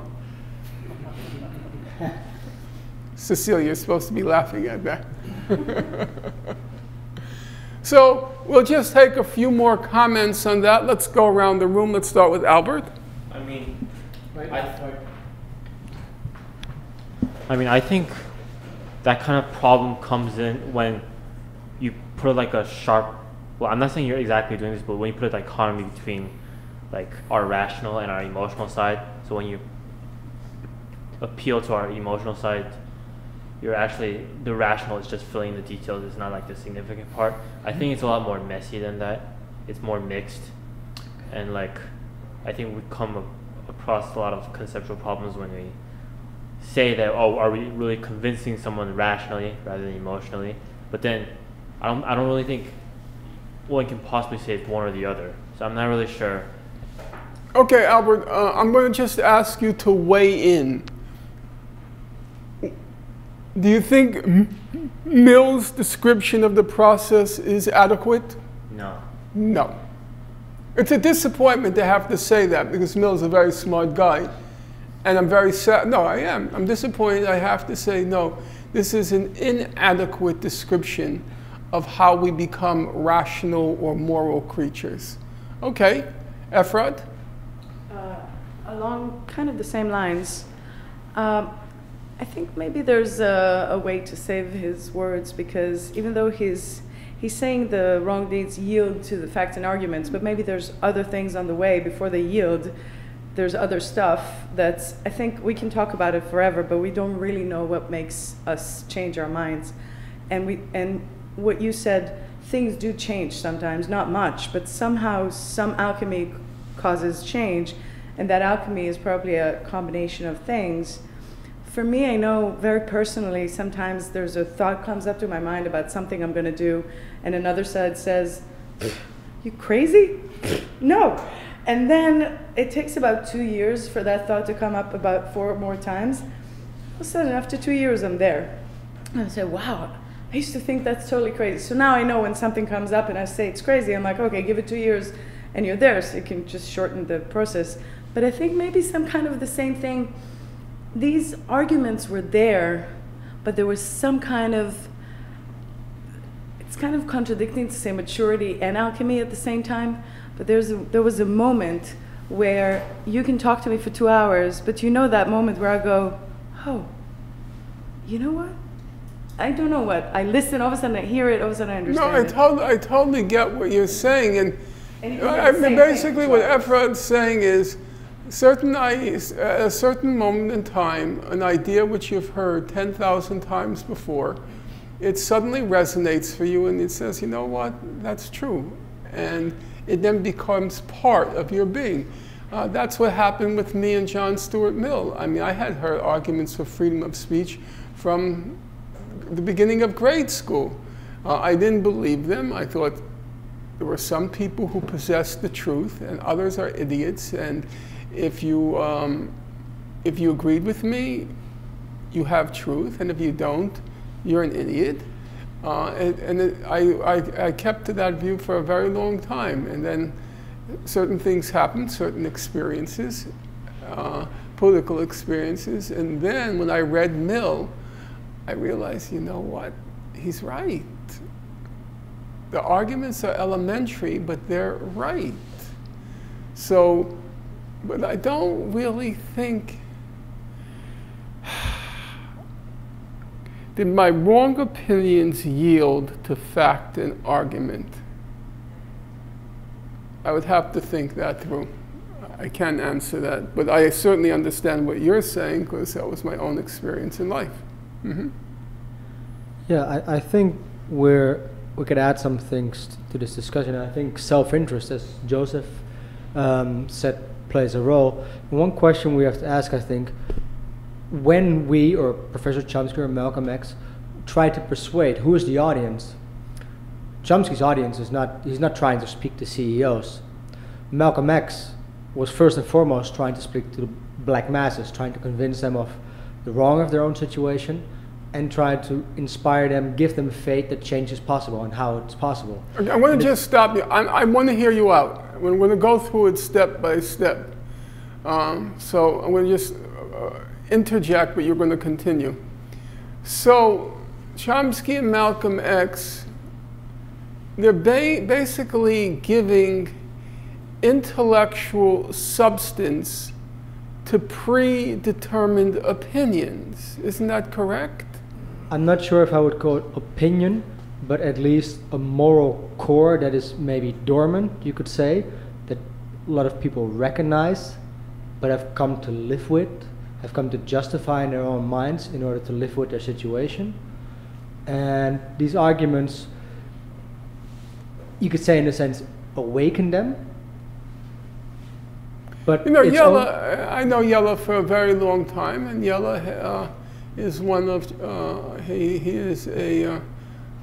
Cecilia, you're supposed to be laughing at that. So we'll just take a few more comments on that. Let's go around the room. Let's start with Albert. I think that kind of problem comes in when you put like a sharp, well, I'm not saying you're exactly doing this, but when you put a dichotomy between like our rational and our emotional side. So when you appeal to our emotional side, you're actually, the rational is just filling the details. It's not like the significant part. I think it's a lot more messy than that. It's more mixed. And like, I think we come across a lot of conceptual problems when we say that, oh, are we really convincing someone rationally rather than emotionally? But then I don't really think one can possibly say it's one or the other. So I'm not really sure. Okay, Albert, I'm going to just ask you to weigh in. Do you think Mill's description of the process is adequate? No. No. It's a disappointment to have to say that, because Mill's a very smart guy. And I'm very sad. No, I am. I'm disappointed I have to say no. This is an inadequate description of how we become rational or moral creatures. Okay, Efrat? Along kind of the same lines, I think maybe there's a way to save his words, because even though he's saying the wrong deeds yield to the facts and arguments, but maybe there's other things on the way before they yield. There's other stuff that's, I think we can talk about it forever, but we don't really know what makes us change our minds. And what you said, things do change sometimes, not much, but somehow some alchemy causes change, and that alchemy is probably a combination of things. For me, I know very personally, sometimes there's a thought comes up to my mind about something I'm going to do, and another side says, "You crazy? No." And then it takes about 2 years for that thought to come up about 4 more times. All of a sudden, after 2 years, I'm there. And I say, wow, I used to think that's totally crazy. So now I know when something comes up and I say it's crazy, I'm like, okay, give it 2 years and you're there, so you can just shorten the process. But I think maybe some kind of the same thing. These arguments were there, but there was some kind of, it's kind of contradicting to say maturity and alchemy at the same time. But there was a moment where you can talk to me for 2 hours, but you know that moment where I go, oh, you know what? I don't know what. I listen, all of a sudden I hear it, all of a sudden I understand No, I totally get what you're saying. And I mean, basically what Efrod's saying is, at a certain moment in time, an idea which you've heard 10,000 times before, it suddenly resonates for you and it says, you know what, that's true. And it then becomes part of your being. That's what happened with me and John Stuart Mill. I mean, I had heard arguments for freedom of speech from the beginning of grade school. I didn't believe them. I thought there were some people who possessed the truth and others are idiots. And if you agreed with me, you have truth. And if you don't, you're an idiot. I kept to that view for a very long time. And then certain things happened, certain experiences, political experiences. And then when I read Mill, I realized, you know what, he's right. The arguments are elementary, but they're right. So, but I don't really think, did my wrong opinions yield to fact and argument? I would have to think that through. I can't answer that, but I certainly understand what you're saying because that was my own experience in life. Mm-hmm. Yeah, I think we could add some things to this discussion. I think self-interest, as Joseph said, plays a role. And one question we have to ask, I think, when we, or Professor Chomsky or Malcolm X, try to persuade, who is the audience? Chomsky's audience is not, he's not trying to speak to CEOs. Malcolm X was first and foremost trying to speak to the black masses, trying to convince them of the wrong of their own situation, and try to inspire them, give them faith that change is possible and how it's possible. Okay, I'm going to just stop you. I want to hear you out. We're going to go through it step by step. So I'm going to just interject, but you're going to continue. So Chomsky and Malcolm X, they're basically giving intellectual substance to predetermined opinions. Isn't that correct? I'm not sure if I would call it opinion, but at least a moral core that is maybe dormant, you could say, that a lot of people recognize, but have come to live with, have come to justify in their own minds in order to live with their situation. And these arguments, you could say in a sense, awaken them. But you know, Yella, I know Yella for a very long time, and Yella is one of, he is a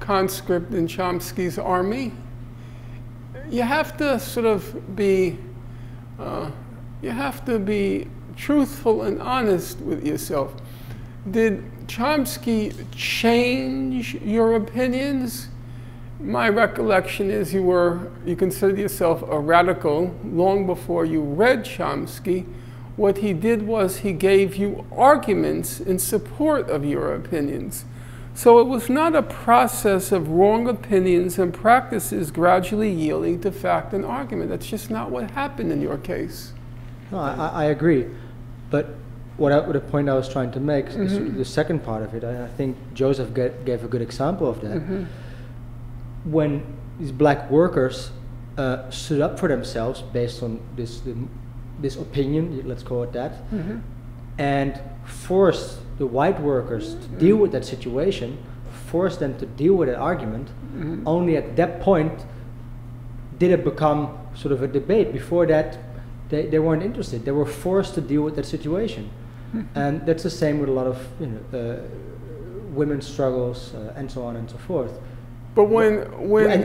conscript in Chomsky's army. You have to sort of be, you have to be truthful and honest with yourself. Did Chomsky change your opinions? My recollection is you considered yourself a radical long before you read Chomsky. What he did was he gave you arguments in support of your opinions. So it was not a process of wrong opinions and practices gradually yielding to fact and argument. That's just not what happened in your case. No, I agree. But the point I was trying to make, the second part of it, I think Joseph gave a good example of that. Mm-hmm. When these black workers stood up for themselves based on this opinion, let's call it that, and forced the white workers to deal with that situation, forced them to deal with that argument, only at that point did it become sort of a debate. Before that, they weren't interested. They were forced to deal with that situation. And that's the same with a lot of women's struggles and so on and so forth. But when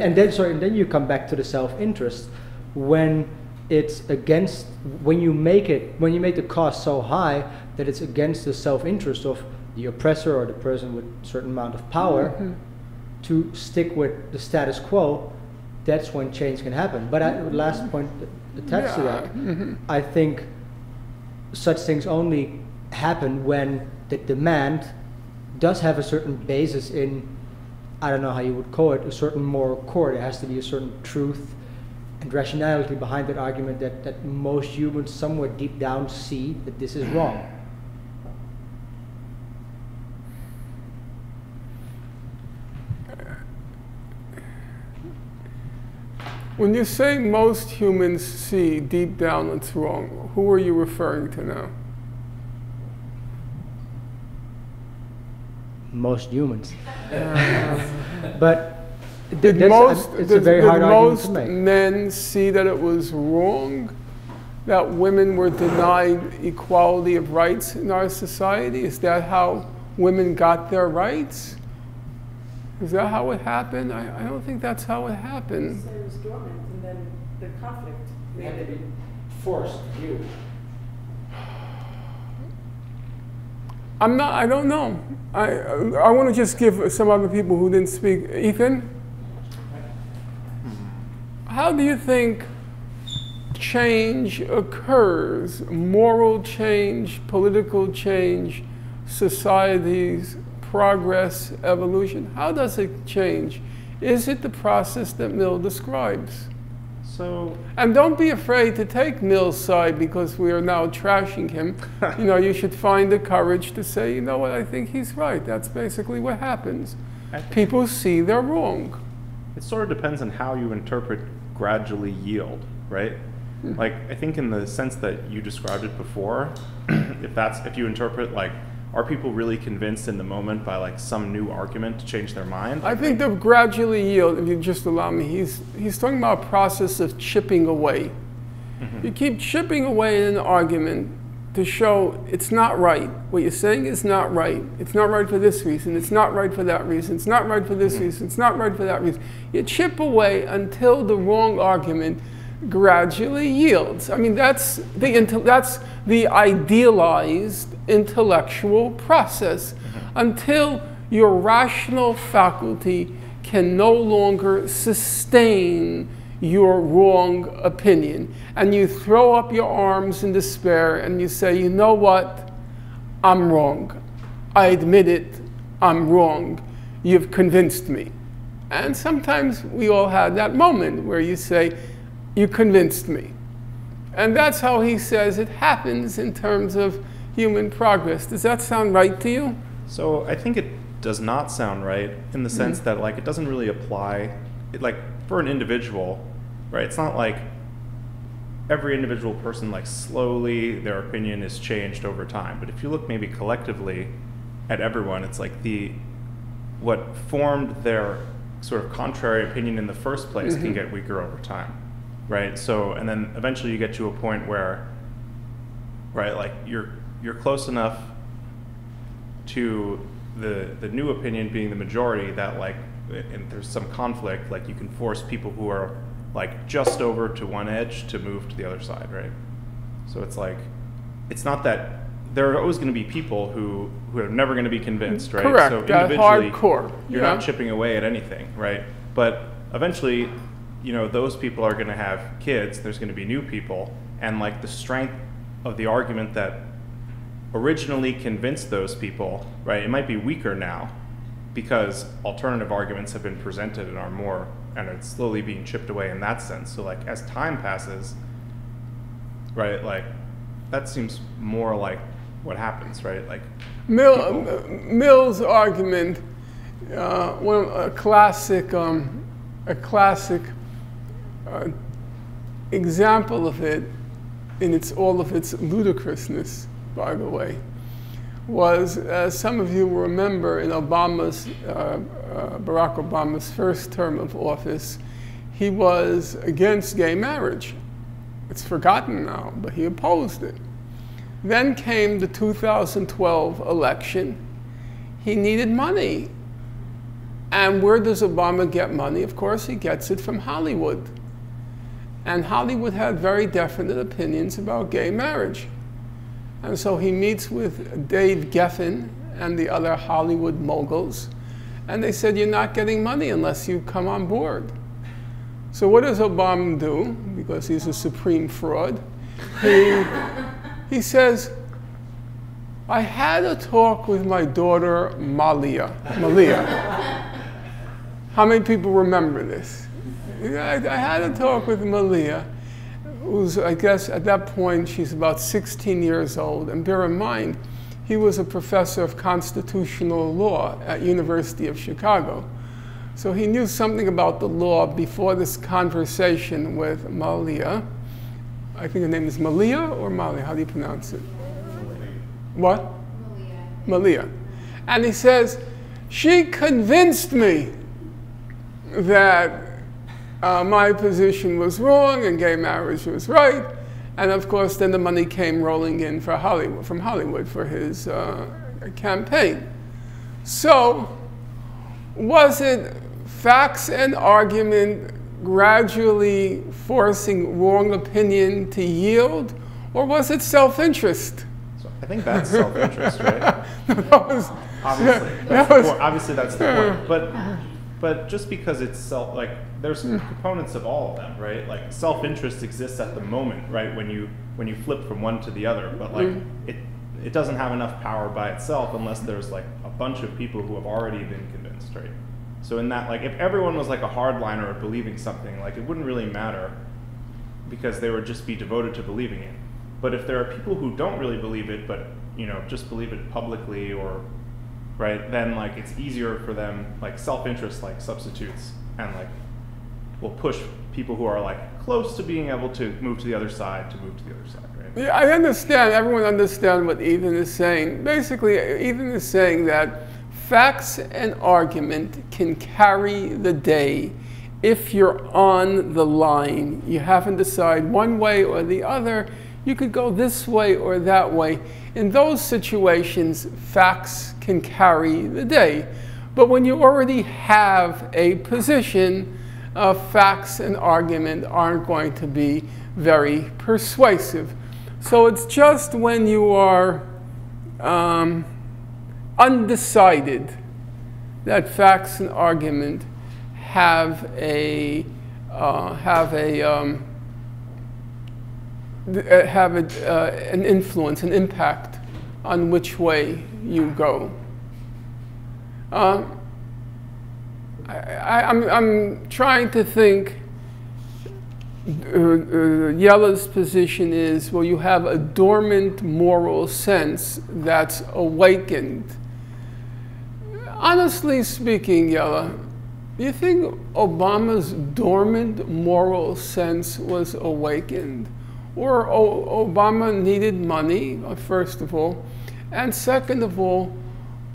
and then you come back to the self-interest when it's against, when you make the cost so high that it's against the self-interest of the oppressor or the person with a certain amount of power to stick with the status quo. That's when change can happen. But last point attached to that, I think such things only happen when the demand does have a certain basis in, I don't know how you would call it, a certain moral core. There has to be a certain truth and rationality behind that argument that most humans somewhere deep down see that this is wrong. When you say most humans see deep down it's wrong, who are you referring to now? Most humans. But Did it's a very hard argument to most make. men see that it was wrong that women were denied equality of rights in our society? Is that how women got their rights? Is that how it happened? I don't think that's how it happened. So it was dormant, and then the conflict. It had to be forced view. I don't know. I want to just give some other people who didn't speak. Ethan? How do you think change occurs? Moral change, political change, society's progress, evolution. How does it change? Is it the process that Mill describes? So, and don't be afraid to take Mill's side because we are now trashing him. You know, you should find the courage to say, you know what, I think he's right. That's basically what happens. People see they're wrong. It sort of depends on how you interpret gradually yield, right? Like, I think in the sense that you described it before, if you interpret like, are people really convinced in the moment by like some new argument to change their mind? I think the gradually yield, if you just allow me, he's talking about a process of chipping away. You keep chipping away at an argument to show it's not right. What you're saying is not right. It's not right for this reason. It's not right for that reason. It's not right for this reason. It's not right for that reason. You chip away until the wrong argument gradually yields. I mean, that's the idealized intellectual process until your rational faculty can no longer sustain your wrong opinion. And you throw up your arms in despair and you say, you know what? I'm wrong. I admit it. I'm wrong. You've convinced me. And sometimes we all had that moment where you say, you convinced me. And that's how he says it happens in terms of human progress. Does that sound right to you? So I think it does not sound right in the sense that like it doesn't really apply, like for an individual, right? It's not like every individual person, like slowly their opinion is changed over time. But if you look maybe collectively at everyone, it's like what formed their sort of contrary opinion in the first place can get weaker over time. Right, so and then eventually you get to a point where, right, like you're close enough to the new opinion being the majority that like, and there's some conflict, like you can force people who are like just over to one edge to move to the other side, right? So it's like, it's not that there are always going to be people who are never going to be convinced, right? Correct. So individually, hardcore. You're not chipping away at anything, right? But eventually, you know, those people are going to have kids, there's going to be new people, and like the strength of the argument that originally convinced those people, right, it might be weaker now because alternative arguments have been presented and are more, and it's slowly being chipped away in that sense. So like as time passes, right, like that seems more like what happens, right? Like Mill's argument, a classic example of it, in all of its ludicrousness, by the way, was, as some of you will remember, in Barack Obama's first term of office, he was against gay marriage. It's forgotten now, but he opposed it. Then came the 2012 election. He needed money. And where does Obama get money? Of course, he gets it from Hollywood. And Hollywood had very definite opinions about gay marriage. And so he meets with Dave Geffen and the other Hollywood moguls, and they said, you're not getting money unless you come on board. So what does Obama do? Because he's a supreme fraud. He says, I had a talk with my daughter, Malia. How many people remember this? I had a talk with Malia, who's, I guess, at that point, she's about 16 years old. And bear in mind, he was a professor of constitutional law at University of Chicago. So he knew something about the law before this conversation with Malia. I think her name is Malia or Malia, how do you pronounce it? What? Malia. And he says, she convinced me that my position was wrong and gay marriage was right. And of course, then the money came rolling in for Hollywood, from Hollywood for his campaign. So, was it facts and argument gradually forcing wrong opinion to yield, or was it self-interest? So I think that's self-interest, right? Obviously that's the point. But just because it's there's components of all of them, right? Like self-interest exists at the moment, right? When you flip from one to the other, but like it doesn't have enough power by itself unless there's like a bunch of people who have already been convinced, right? So in that, like if everyone was like a hardliner of believing something, like it wouldn't really matter because they would just be devoted to believing it. But if there are people who don't really believe it, but just believe it publicly or right, then like it's easier for them, like self-interest like substitutes and like will push people who are like close to being able to move to the other side right? Yeah, I understand, everyone understands what Ethan is saying. Basically, Ethan is saying that facts and argument can carry the day if you're on the line. You haven't decided one way or the other. You could go this way or that way. In those situations, facts can carry the day. But when you already have a position, facts and argument aren't going to be very persuasive. So it's just when you are undecided that facts and argument have an influence, an impact on which way you go. I'm trying to think. Yella's position is, well, you have a dormant moral sense that's awakened. Honestly speaking, Yella, do you think Obama's dormant moral sense was awakened? Or Obama needed money, first of all, and second of all,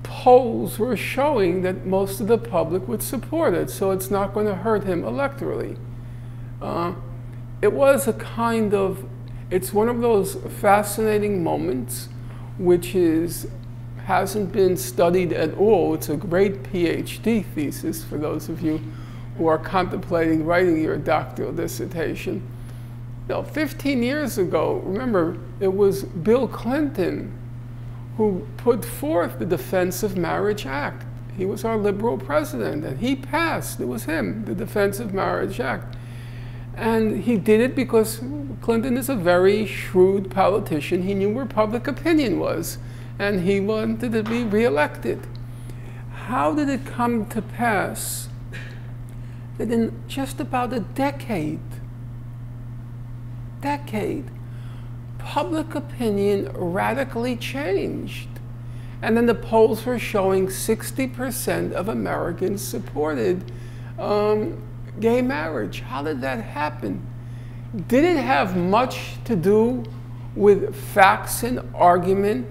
polls were showing that most of the public would support it, so it's not going to hurt him electorally. It was a kind of, it's one of those fascinating moments which hasn't been studied at all. It's a great PhD thesis for those of you who are contemplating writing your doctoral dissertation. 15 years ago, remember, it was Bill Clinton who put forth the Defense of Marriage Act. He was our liberal president, and he passed, it was him, the Defense of Marriage Act. And he did it because Clinton is a very shrewd politician. He knew where public opinion was, and he wanted to be reelected. How did it come to pass that in just about a decade, public opinion radically changed? And then the polls were showing 60% of Americans supported gay marriage. How did that happen? Did it have much to do with facts and argument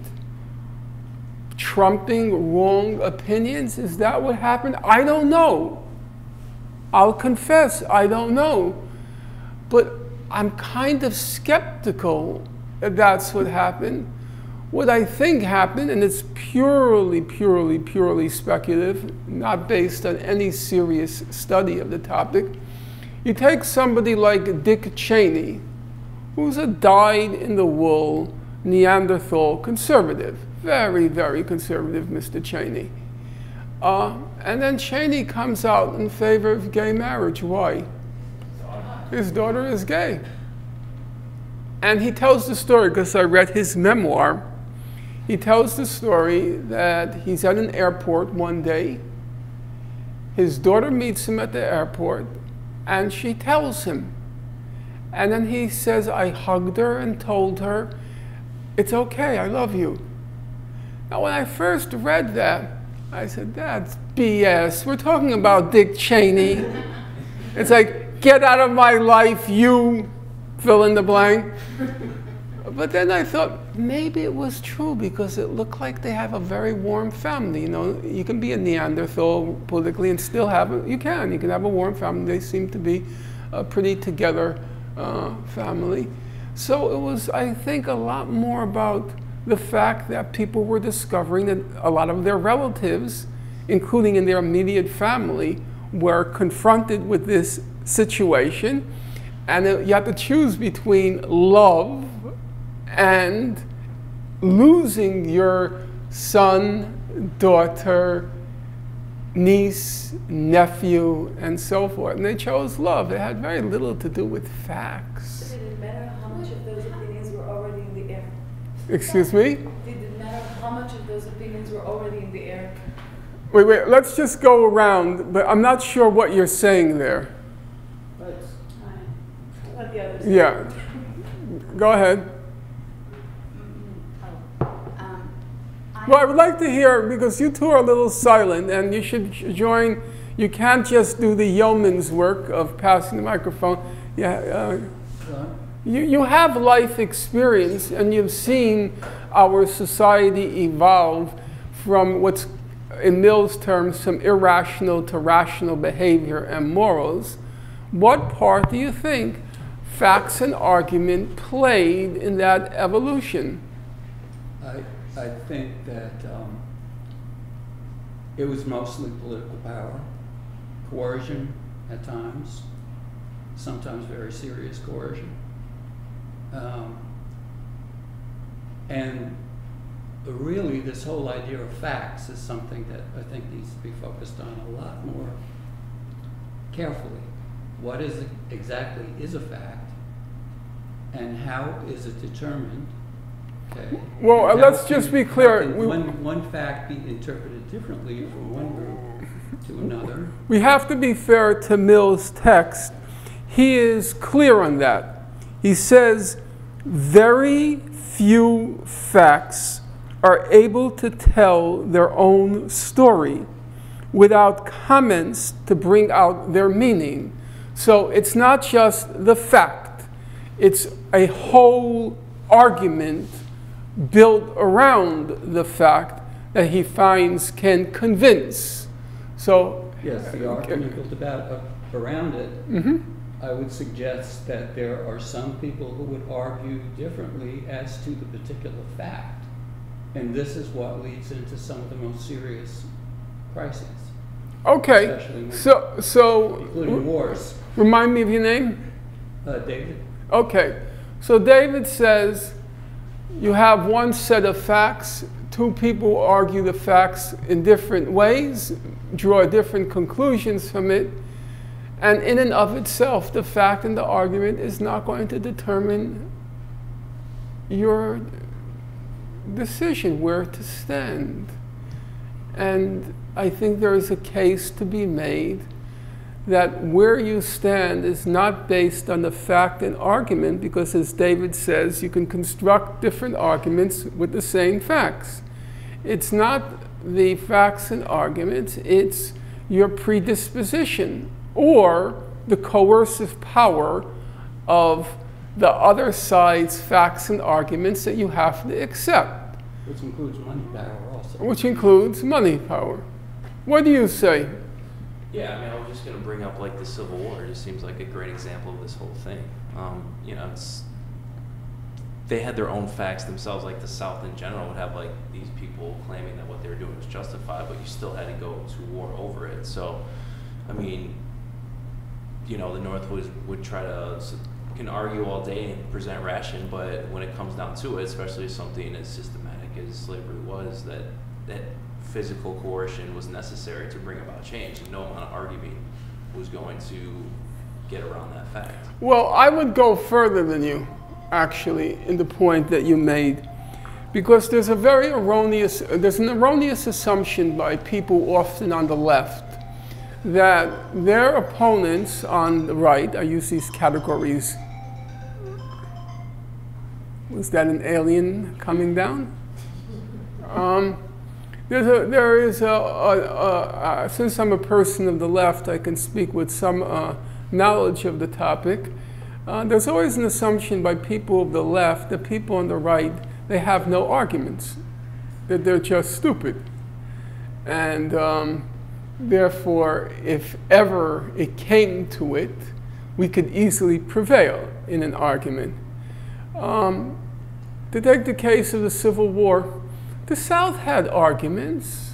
trumping wrong opinions? Is that what happened? I don't know. I'll confess, I don't know. But I'm kind of skeptical that that's what happened. What I think happened, and it's purely speculative, not based on any serious study of the topic, you take somebody like Dick Cheney, who's a dyed-in-the-wool Neanderthal conservative, very conservative Mr. Cheney. And then Cheney comes out in favor of gay marriage. Why? His daughter is gay. And he tells the story, because I read his memoir. He tells the story that he's at an airport one day. His daughter meets him at the airport, and she tells him. And then he says, I hugged her and told her, it's okay, I love you. Now, when I first read that, I said, that's BS. We're talking about Dick Cheney. It's like, get out of my life, you fill in the blank. But then I thought, maybe it was true because it looked like they have a very warm family. You know, you can be a Neanderthal politically and still have it. You can have a warm family. They seem to be a pretty together family. So it was, I think, a lot more about the fact that people were discovering that a lot of their relatives, including in their immediate family, were confronted with this situation. And you have to choose between love and losing your son, daughter, niece, nephew, and so forth. And they chose love. It had very little to do with facts. Did it matter how much of those opinions were already in the air? Excuse me? Did it matter how much of those opinions were already in the air? Wait, let's just go around, but I'm not sure what you're saying there. What the others? Yeah. Go ahead. Well, I would like to hear, because you two are a little silent, and you should join. You can't just do the yeoman's work of passing the microphone. Yeah, you have life experience, and you've seen our society evolve from what's, in Mill's terms, some irrational to rational behavior and morals. What part do you think facts and argument played in that evolution? I think that it was mostly political power, coercion at times, sometimes very serious coercion. And really this whole idea of facts is something that I think needs to be focused on a lot more carefully. What is exactly is a fact, and how is it determined? Okay. Well, let's just be clear. One fact be interpreted differently from one group to another. We have to be fair to Mill's text. He is clear on that. He says, very few facts are able to tell their own story without comments to bring out their meaning. So it's not just the fact, it's a whole argument built around the fact that he finds can convince. So yes, the argument built around it. Mm-hmm. I would suggest that there are some people who would argue differently as to the particular fact, and this is what leads into some of the most serious crises. Okay, so including wars. Remind me of your name? David. Okay, so David says you have one set of facts, two people argue the facts in different ways, draw different conclusions from it, and in and of itself, the fact and the argument is not going to determine your decision where to stand. And I think there is a case to be made that where you stand is not based on the fact and argument, because as David says, you can construct different arguments with the same facts. It's not the facts and arguments, it's your predisposition or the coercive power of the other side's facts and arguments that you have to accept. Which includes money power also. Which includes money power. What do you say? Yeah, I mean, I was just going to bring up like the Civil War. It just seems like a great example of this whole thing. You know, they had their own facts themselves. Like the South in general would have like these people claiming that what they were doing was justified, but you still had to go to war over it. So, I mean, you know, the North would try to can argue all day and present ration, but when it comes down to it, especially something as systematic as slavery was, that physical coercion was necessary to bring about change, and no amount of argument was going to get around that fact. Well, I would go further than you, actually, in the point that you made, because there's an erroneous assumption by people often on the left that their opponents on the right, I use these categories. Was that an alien coming down? There is since I'm a person of the left, I can speak with some knowledge of the topic. There's always an assumption by people of the left that people on the right, they have no arguments, that they're just stupid. And therefore, if ever it came to it, we could easily prevail in an argument. To take the case of the Civil War, the South had arguments,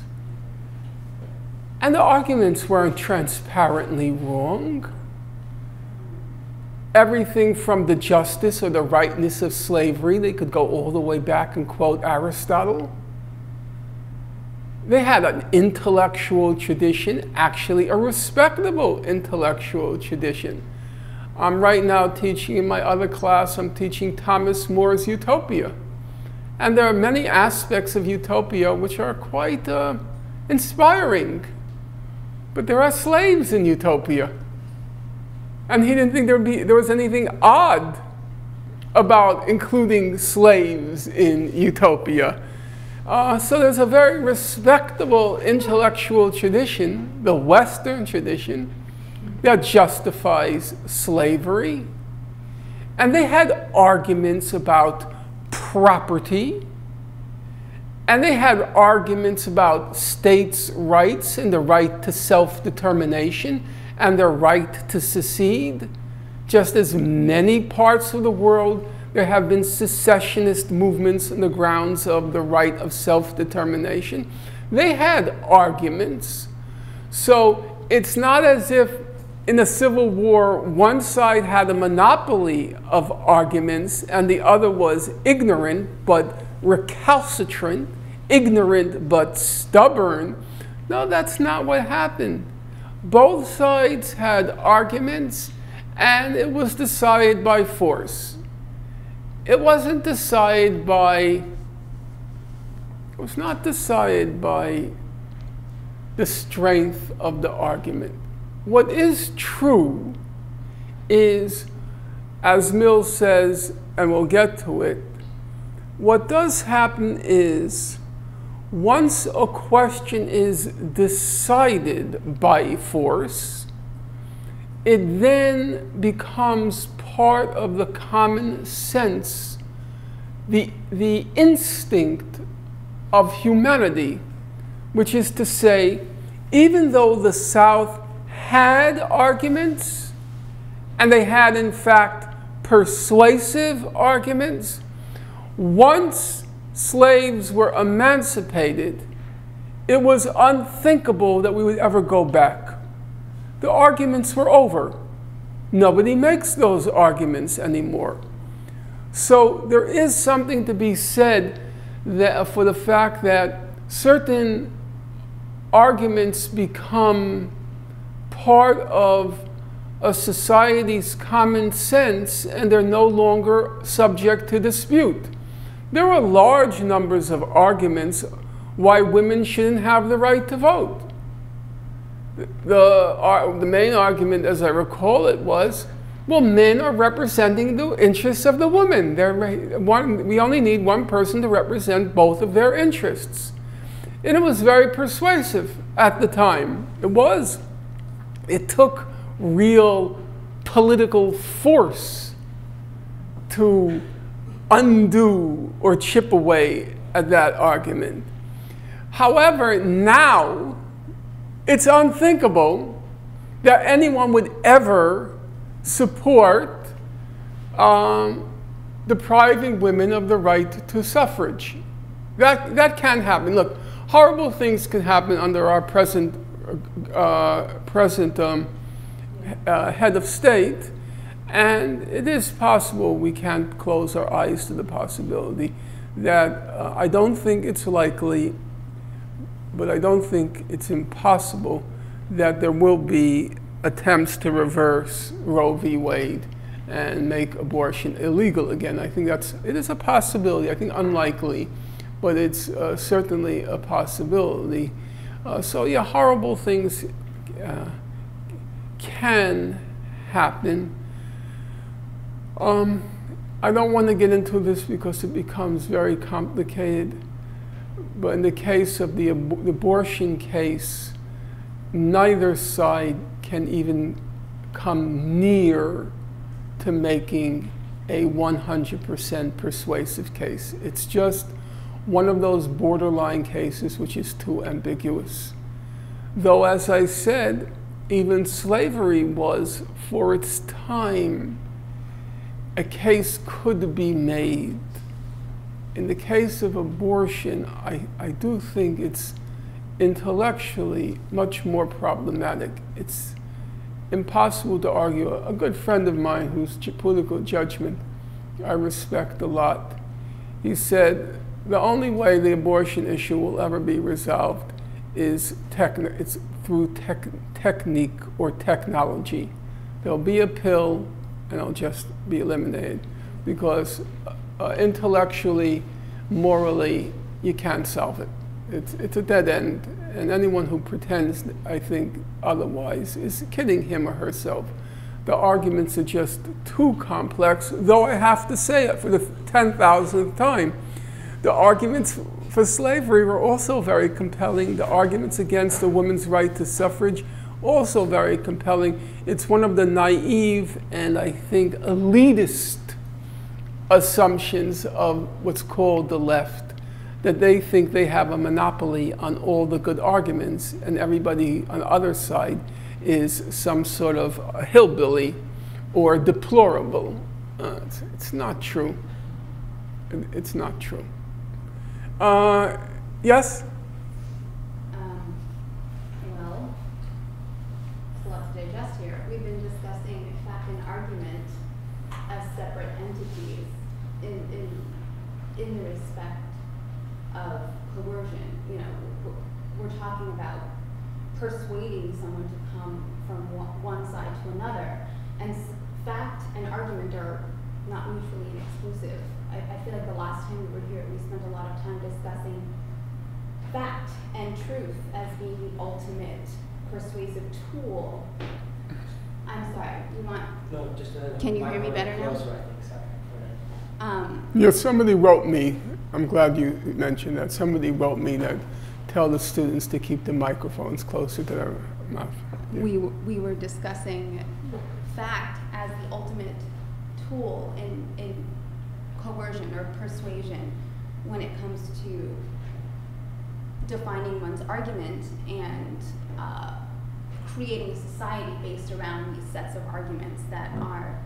and the arguments weren't transparently wrong. Everything from the justice or the rightness of slavery, they could go all the way back and quote Aristotle. They had an intellectual tradition, actually a respectable intellectual tradition. I'm right now teaching in my other class, I'm teaching Thomas More's Utopia. And there are many aspects of Utopia which are quite inspiring. But there are slaves in Utopia. And he didn't think there was anything odd about including slaves in Utopia. So there's a very respectable intellectual tradition, the Western tradition, that justifies slavery. And they had arguments about property. And they had arguments about states' rights and the right to self-determination and their right to secede. Just as many parts of the world, there have been secessionist movements on the grounds of the right of self-determination. They had arguments. So it's not as if in the Civil War, one side had a monopoly of arguments and the other was ignorant but recalcitrant, ignorant but stubborn. No, that's not what happened. Both sides had arguments, and it was decided by force. It wasn't decided by, it was not decided by the strength of the argument. What is true is, as Mill says, and we'll get to it, what does happen is, once a question is decided by force, it then becomes part of the common sense, the instinct of humanity, which is to say, even though the South had arguments, and they had in fact persuasive arguments, once slaves were emancipated, it was unthinkable that we would ever go back. The arguments were over. Nobody makes those arguments anymore. So there is something to be said that for the fact that certain arguments become part of a society's common sense and they're no longer subject to dispute. There are large numbers of arguments why women shouldn't have the right to vote. The main argument, as I recall it, was, well, men are representing the interests of the women. We only need one person to represent both of their interests. And it was very persuasive at the time. It was. It took real political force to undo or chip away at that argument. However, now it's unthinkable that anyone would ever support depriving women of the right to suffrage. That can't happen. Look, horrible things can happen under our present head of state, and it is possible, we can't close our eyes to the possibility that I don't think it's likely, but I don't think it's impossible that there will be attempts to reverse Roe v. Wade and make abortion illegal again. I think it is a possibility. I think unlikely, but it's certainly a possibility. So yeah, horrible things can happen. I don't want to get into this because it becomes very complicated. But in the case of the abortion case, neither side can even come near to making a 100% persuasive case. It's just one of those borderline cases which is too ambiguous. Though, as I said, even slavery was, for its time, a case could be made. In the case of abortion, I do think it's intellectually much more problematic. It's impossible to argue. A good friend of mine whose political judgment I respect a lot, he said, the only way the abortion issue will ever be resolved is it's through technique or technology. There'll be a pill and it'll just be eliminated because intellectually, morally, you can't solve it. It's a dead end, and anyone who pretends, I think, otherwise is kidding him or herself. The arguments are just too complex, though I have to say it for the 10,000th time. The arguments for slavery were also very compelling. The arguments against a woman's right to suffrage, also very compelling. It's one of the naive and, I think, elitist assumptions of what's called the left, that they think they have a monopoly on all the good arguments and everybody on the other side is some sort of a hillbilly or deplorable. It's not true. It's not true. Yes? Well, a lot to digest here. We've been discussing fact and argument as separate entities in the respect of coercion. You know, we're talking about persuading someone to come from one side to another, and fact and argument are not mutually exclusive. I feel like the last time we were here, we spent a lot of time discussing fact and truth as being the ultimate persuasive tool. I'm sorry, you want? No, just Can you hear me better now? Closer, I think, sorry. Yeah, somebody wrote me, I'm glad you mentioned that, somebody wrote me that tell the students to keep the microphones closer to their mouth. Yeah. We were discussing fact as the ultimate tool in coercion or persuasion when it comes to defining one's argument and creating a society based around these sets of arguments that are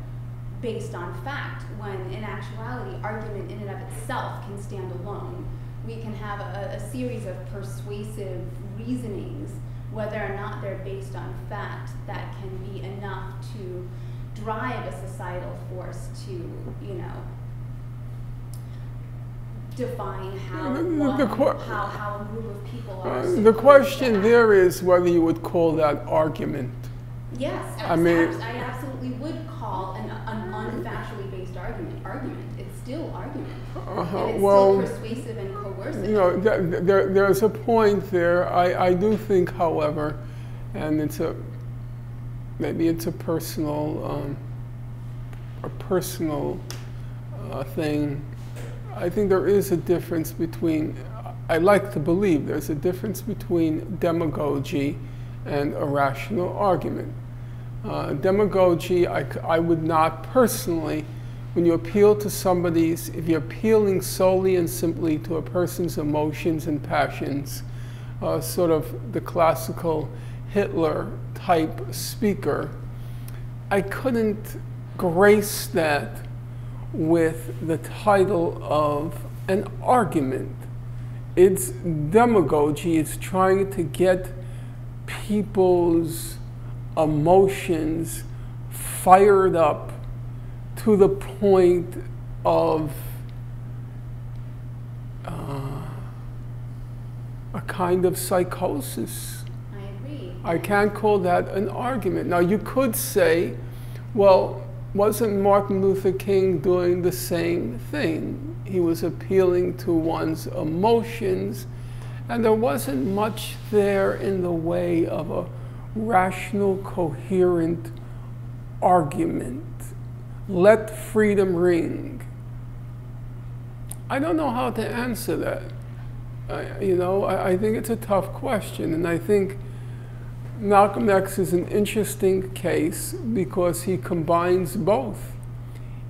based on fact, when in actuality, argument in and of itself can stand alone. We can have a series of persuasive reasonings, whether or not they're based on fact, that can be enough to drive a societal force to, you know, define how how a group of people are. The question there is whether you would call that argument. Yes, I mean, I absolutely would call an unfactually based argument. It's still argument. And it's well, still persuasive and coercive. You know, there's a point there. I do think, however, and maybe it's a personal thing. I think there is a difference between, I like to believe there's a difference between demagogy and a rational argument. Demagogy, I would not personally, when you appeal to if you're appealing solely and simply to a person's emotions and passions, sort of the classical Hitler type speaker, I couldn't grace that with the title of an argument. It's demagogy. It's trying to get people's emotions fired up to the point of a kind of psychosis. I agree. I can't call that an argument. Now, you could say, well, wasn't Martin Luther King doing the same thing? He was appealing to one's emotions, and there wasn't much there in the way of a rational, coherent argument. Let freedom ring. I don't know how to answer that. I think it's a tough question, and I think Malcolm X is an interesting case because he combines both.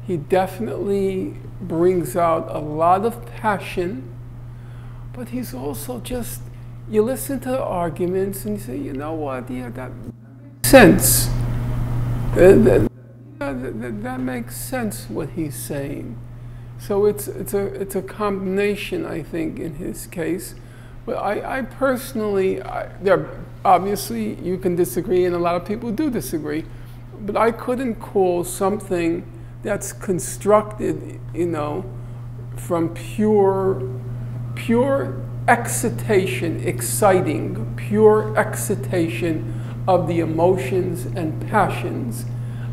He definitely brings out a lot of passion, but he's also just, you listen to the arguments and you say, you know what, yeah, that makes sense. That makes sense what he's saying. So it's a combination, I think, in his case. But I personally, obviously you can disagree, and a lot of people do disagree, but I couldn't call something that's constructed, from pure excitation, pure excitation of the emotions and passions.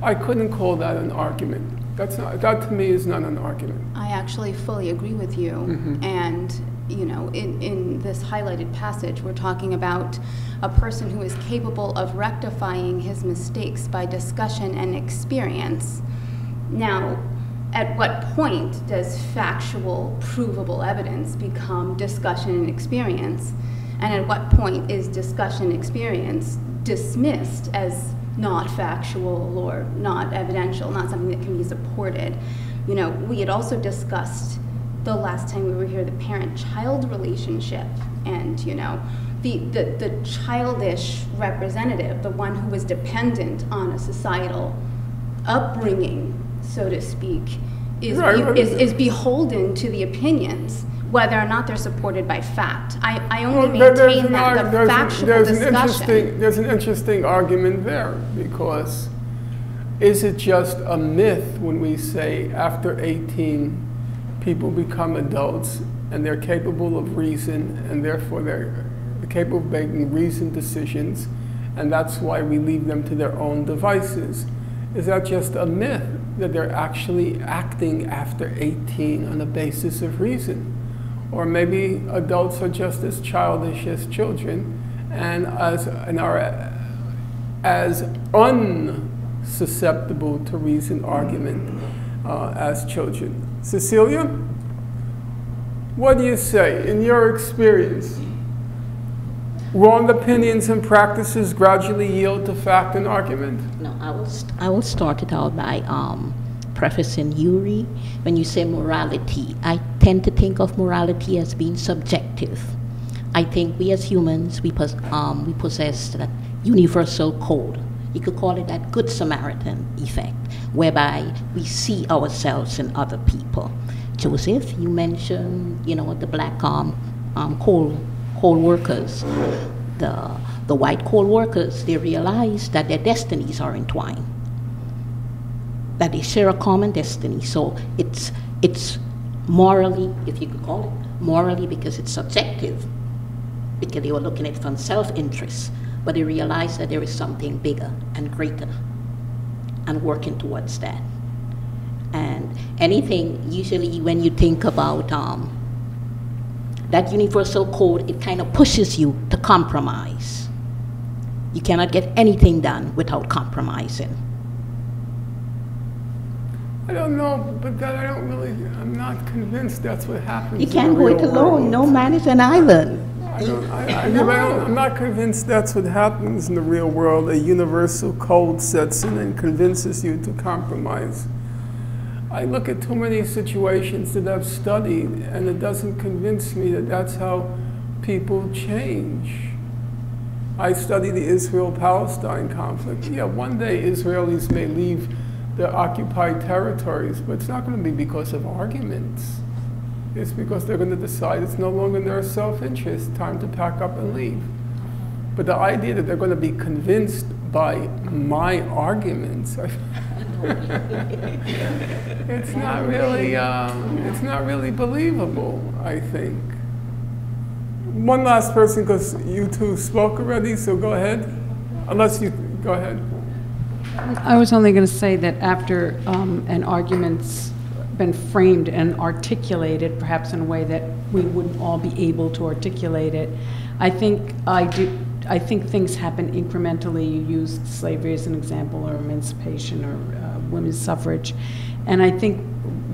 I couldn't call that an argument. That to me is not an argument. I actually fully agree with you. Mm-hmm. And in this highlighted passage, we're talking about a person who is capable of rectifying his mistakes by discussion and experience. Now, at what point does factual, provable evidence become discussion and experience? And at what point is discussion and experience dismissed as not factual or not evidential, not something that can be supported? We had also discussed the last time we were here the parent-child relationship, and the childish representative, the one who was dependent on a societal upbringing, so to speak, is beholden to the opinions, whether or not they're supported by fact. I only maintain that the factual discussion. There's an interesting argument there, because is it just a myth when we say after 18 people become adults and they're capable of reason, and therefore they're capable of making reasoned decisions, and that's why we leave them to their own devices? Is that just a myth that they're actually acting after 18 on the basis of reason? Or maybe adults are just as childish as children and are as unsusceptible to reasoned argument as children. Cecilia, what do you say? In your experience, wrong opinions and practices gradually yield to fact and argument? No, I will start it out by prefacing Yuri. When you say morality, I tend to think of morality as being subjective. I think we as humans, we possess that universal code. You could call it that Good Samaritan effect, whereby we see ourselves in other people. Joseph, you mentioned, the black coal workers, the white coal workers. They realize that their destinies are entwined, that they share a common destiny. So it's morally, if you could call it morally, because it's subjective, because they were looking at it from self-interest, but they realize that there is something bigger and greater and working towards that. And anything, usually when you think about that universal code, it kind of pushes you to compromise. You cannot get anything done without compromising. I don't know, but I'm not convinced that's what happens. You can't go it alone. No man is an island. I'm not convinced that's what happens in the real world. A universal code sets in and convinces you to compromise. I look at too many situations that I've studied, and it doesn't convince me that that's how people change. I study the Israel-Palestine conflict. Yeah, one day Israelis may leave the occupied territories, but it's not going to be because of arguments. It's because they're going to decide it's no longer in their self-interest, time to pack up and leave. But the idea that they're going to be convinced by my arguments, it's not really believable, I think. One last person, because you two spoke already, so go ahead. Unless you, go ahead. I was only going to say that after an argument's been framed and articulated, perhaps in a way that we wouldn't all be able to articulate it, I think things happen incrementally. You used slavery as an example, or emancipation, or women's suffrage. And I think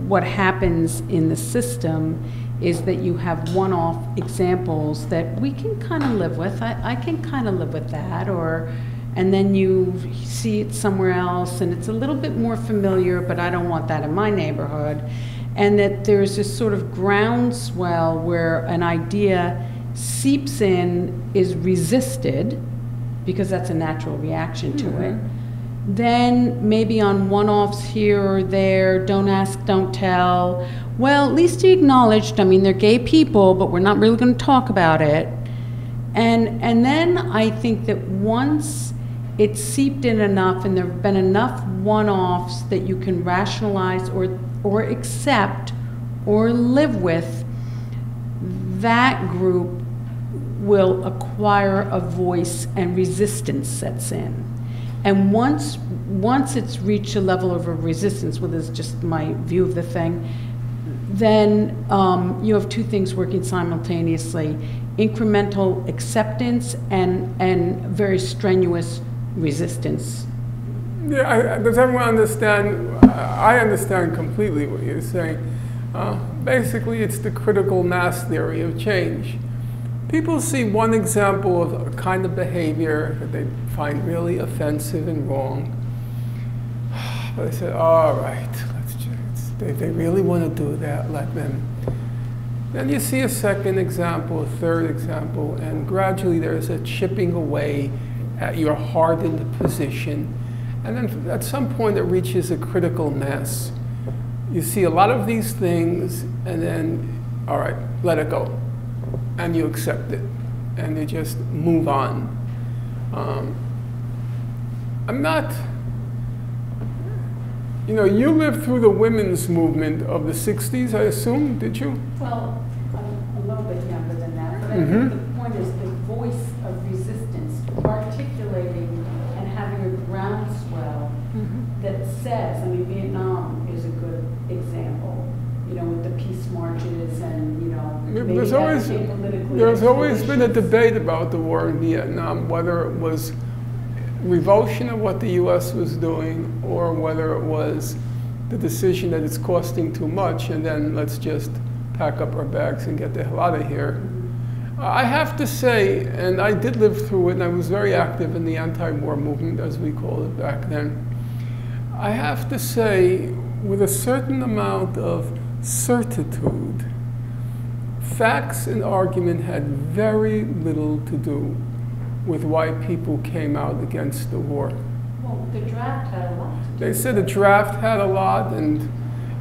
what happens in the system is that you have one-off examples that we can kind of live with. I can kind of live with that, and then you see it somewhere else and it's a little bit more familiar, but I don't want that in my neighborhood. And that there's this sort of groundswell where an idea seeps in, is resisted, because that's a natural reaction to it. Then maybe on one-offs here or there, don't ask, don't tell. Well, at least he acknowledged, I mean, they're gay people, but we're not really going to talk about it. And then I think that once it's seeped in enough and there have been enough one-offs that you can rationalize or accept or live with, that group will acquire a voice and resistance sets in. And once it's reached a level of a resistance, well, this is just my view of the thing, then you have two things working simultaneously: incremental acceptance and very strenuous resistance. Yeah, does everyone understand? I understand completely what you're saying. Basically, it's the critical mass theory of change. People see one example of a kind of behavior that they find really offensive and wrong. But they say, all right, they really want to do that, let them. Then you see a second example, a third example, and gradually there's a chipping away at your hardened position. And then at some point it reaches a critical mass. You see a lot of these things, and then, all right, let it go. And you accept it, and you just move on. I'm not, you know, you lived through the women's movement of the 60s, I assume, did you? Well, I'm a little bit younger than that, but I think the point is the voice of resistance, articulating and having a groundswell that says, I mean, Vietnam is a good example, you know, with the peace marches and, you know, there's always been a debate about the war in Vietnam, whether it was revulsion of what the U.S. was doing or whether it was the decision that it's costing too much and then let's just pack up our bags and get the hell out of here. I have to say, and I did live through it, and I was very active in the anti-war movement, as we called it back then. I have to say, with a certain amount of certitude, facts and argument had very little to do with why people came out against the war. Well, the draft had a lot to do. They said the draft had a lot, and you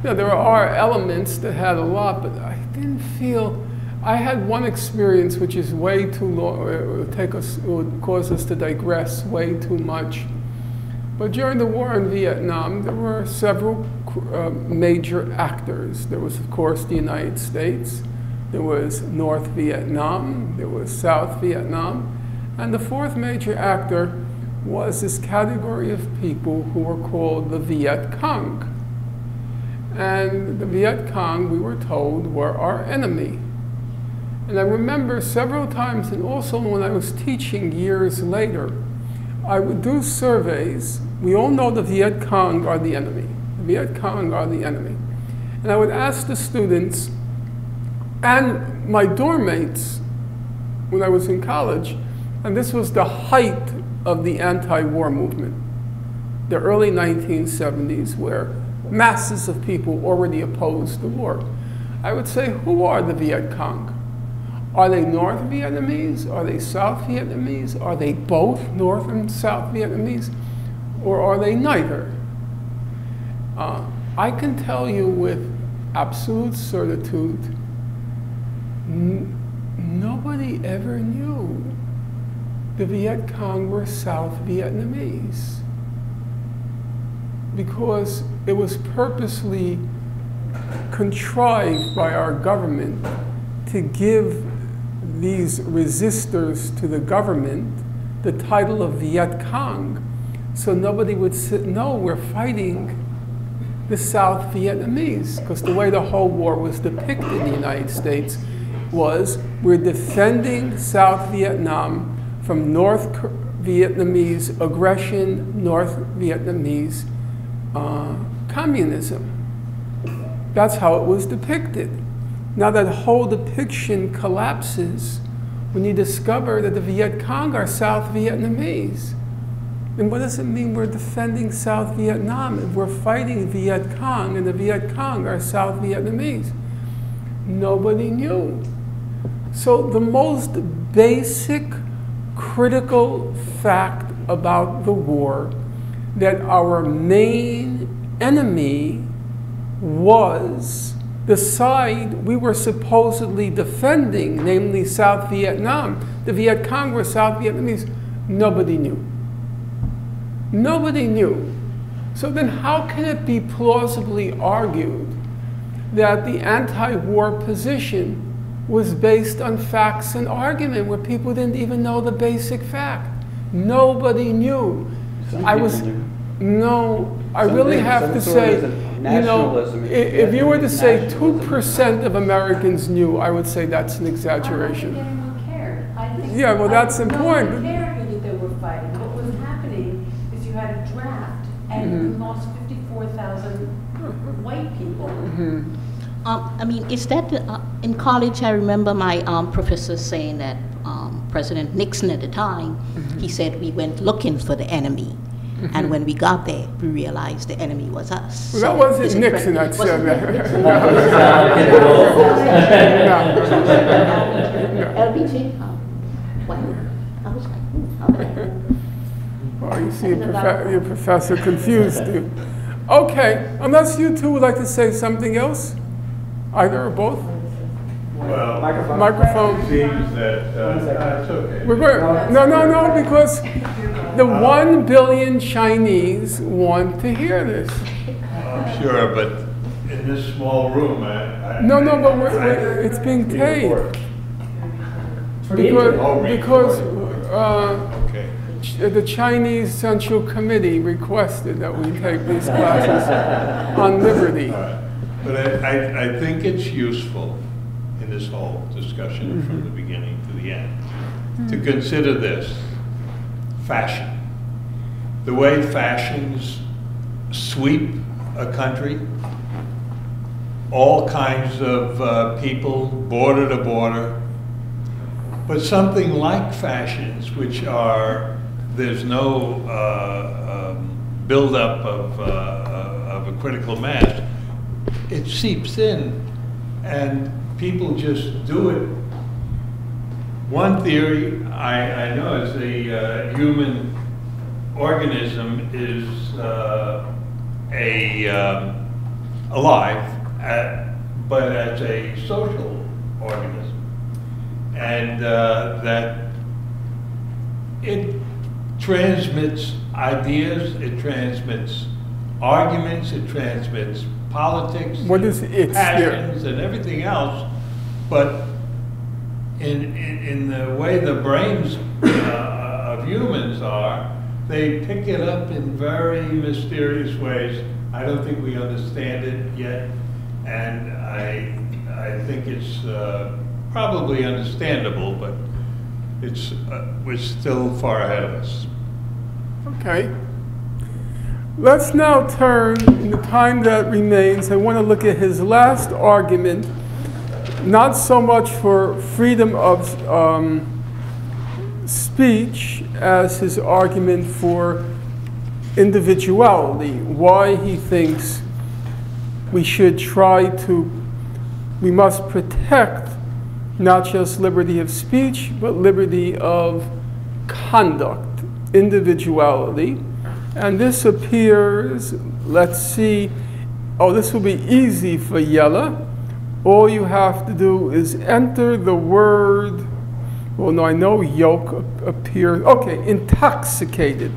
know, there are elements that had a lot, but I didn't feel. I had one experience which is way too long. It would cause us to digress way too much. But during the war in Vietnam, there were several major actors. There was, of course, the United States. There was North Vietnam. There was South Vietnam. And the fourth major actor was this category of people who were called the Viet Cong. And the Viet Cong, we were told, were our enemy. And I remember several times, and also when I was teaching years later, I would do surveys. We all know the Viet Cong are the enemy. The Viet Cong are the enemy. And I would ask the students and my dorm mates when I was in college, and this was the height of the anti-war movement, the early 1970s, where masses of people already opposed the war. I would say, who are the Viet Cong? Are they North Vietnamese? Are they South Vietnamese? Are they both North and South Vietnamese? Or are they neither? I can tell you with absolute certitude, nobody ever knew the Viet Cong were South Vietnamese, because it was purposely contrived by our government to give these resistors to the government the title of Viet Cong, so nobody would know we're fighting the South Vietnamese, because the way the whole war was depicted in the United States was we're defending South Vietnam from North Vietnamese aggression, North Vietnamese communism. That's how it was depicted. Now that whole depiction collapses when you discover that the Viet Cong are South Vietnamese. And what does it mean we're defending South Vietnam if we're fighting Viet Cong and the Viet Cong are South Vietnamese? Nobody knew. So the most basic critical fact about the war, that our main enemy was the side we were supposedly defending, namely South Vietnam. The Viet Cong were South Vietnamese. Nobody knew. Nobody knew. So then how can it be plausibly argued that the anti-war position was based on facts and argument where people didn't even know the basic fact? Nobody knew. I really have to say, you know, if you were to say 2% of Americans knew, I would say that's an exaggeration. I don't think anyone cared. I think yeah, well, that's important. No one cared who they were fighting. What was happening is you had a draft, and you lost 54,000 white people. I mean, is that, in college, I remember my professor saying that President Nixon at the time, he said we went looking for the enemy. And when we got there, we realized the enemy was us. Well, that wasn't Nixon that said that. LBJ? Well, I was like, okay. Well, you see your professor confused you. Okay, unless you two would like to say something else? Either or both? Well, microphone. Seems that it's okay. We're going. No, because the 1 billion Chinese want to hear this. Sure, but in this small room, but it's being taped. Because the Chinese Central Committee requested that we take these classes on liberty. But I think it's useful in this whole discussion from the beginning to the end to consider this fashion. The way fashions sweep a country, all kinds of people, border to border, but something like fashions, which are, there's no buildup of a critical mass, it seeps in and people just do it. One theory I know is the human organism is alive, but as a social organism, and that it transmits ideas, it transmits arguments, it transmits politics, what is it? passions, and everything else, but in the way the brains of humans are, they pick it up in very mysterious ways. I don't think we understand it yet, and I think it's probably understandable, but we're still far ahead of us. Okay. Let's now turn, in the time that remains, I want to look at his last argument, not so much for freedom of speech as his argument for individuality, why he thinks we must protect not just liberty of speech, but liberty of conduct, individuality. And this appears, let's see, this will be easy for Yella. All you have to do is enter the word, well, no, I know yoke appears, okay, intoxicated.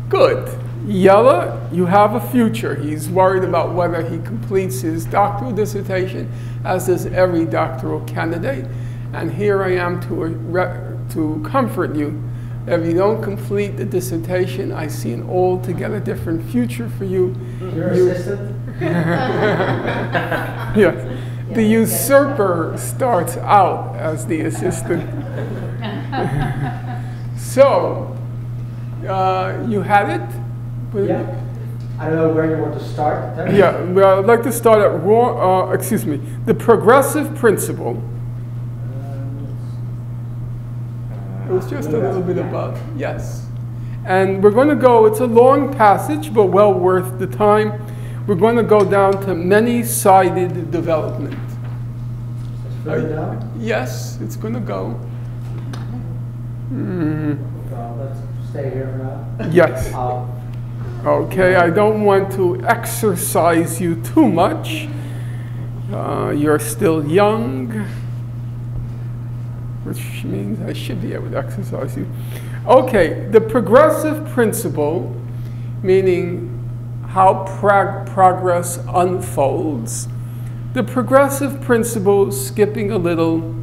Good. Yella, you have a future. He's worried about whether he completes his doctoral dissertation, as does every doctoral candidate. And here I am to comfort you. If you don't complete the dissertation, I see an altogether different future for you. Your assistant? Yes. The usurper starts out as the assistant. So, you had it? Yeah. I don't know where you want to start. Yeah, well, I'd like to start at the progressive principle. It was just a little bit about, yes. And we're going to go, it's a long passage, but well worth the time. We're going to go down to many-sided development. Yes, it's going to go. Well, let's stay here for now. Yes. Okay, I don't want to exercise you too much. You're still young, which means I should be able to exercise you. Okay, the progressive principle, meaning how progress unfolds. The progressive principle, skipping a little,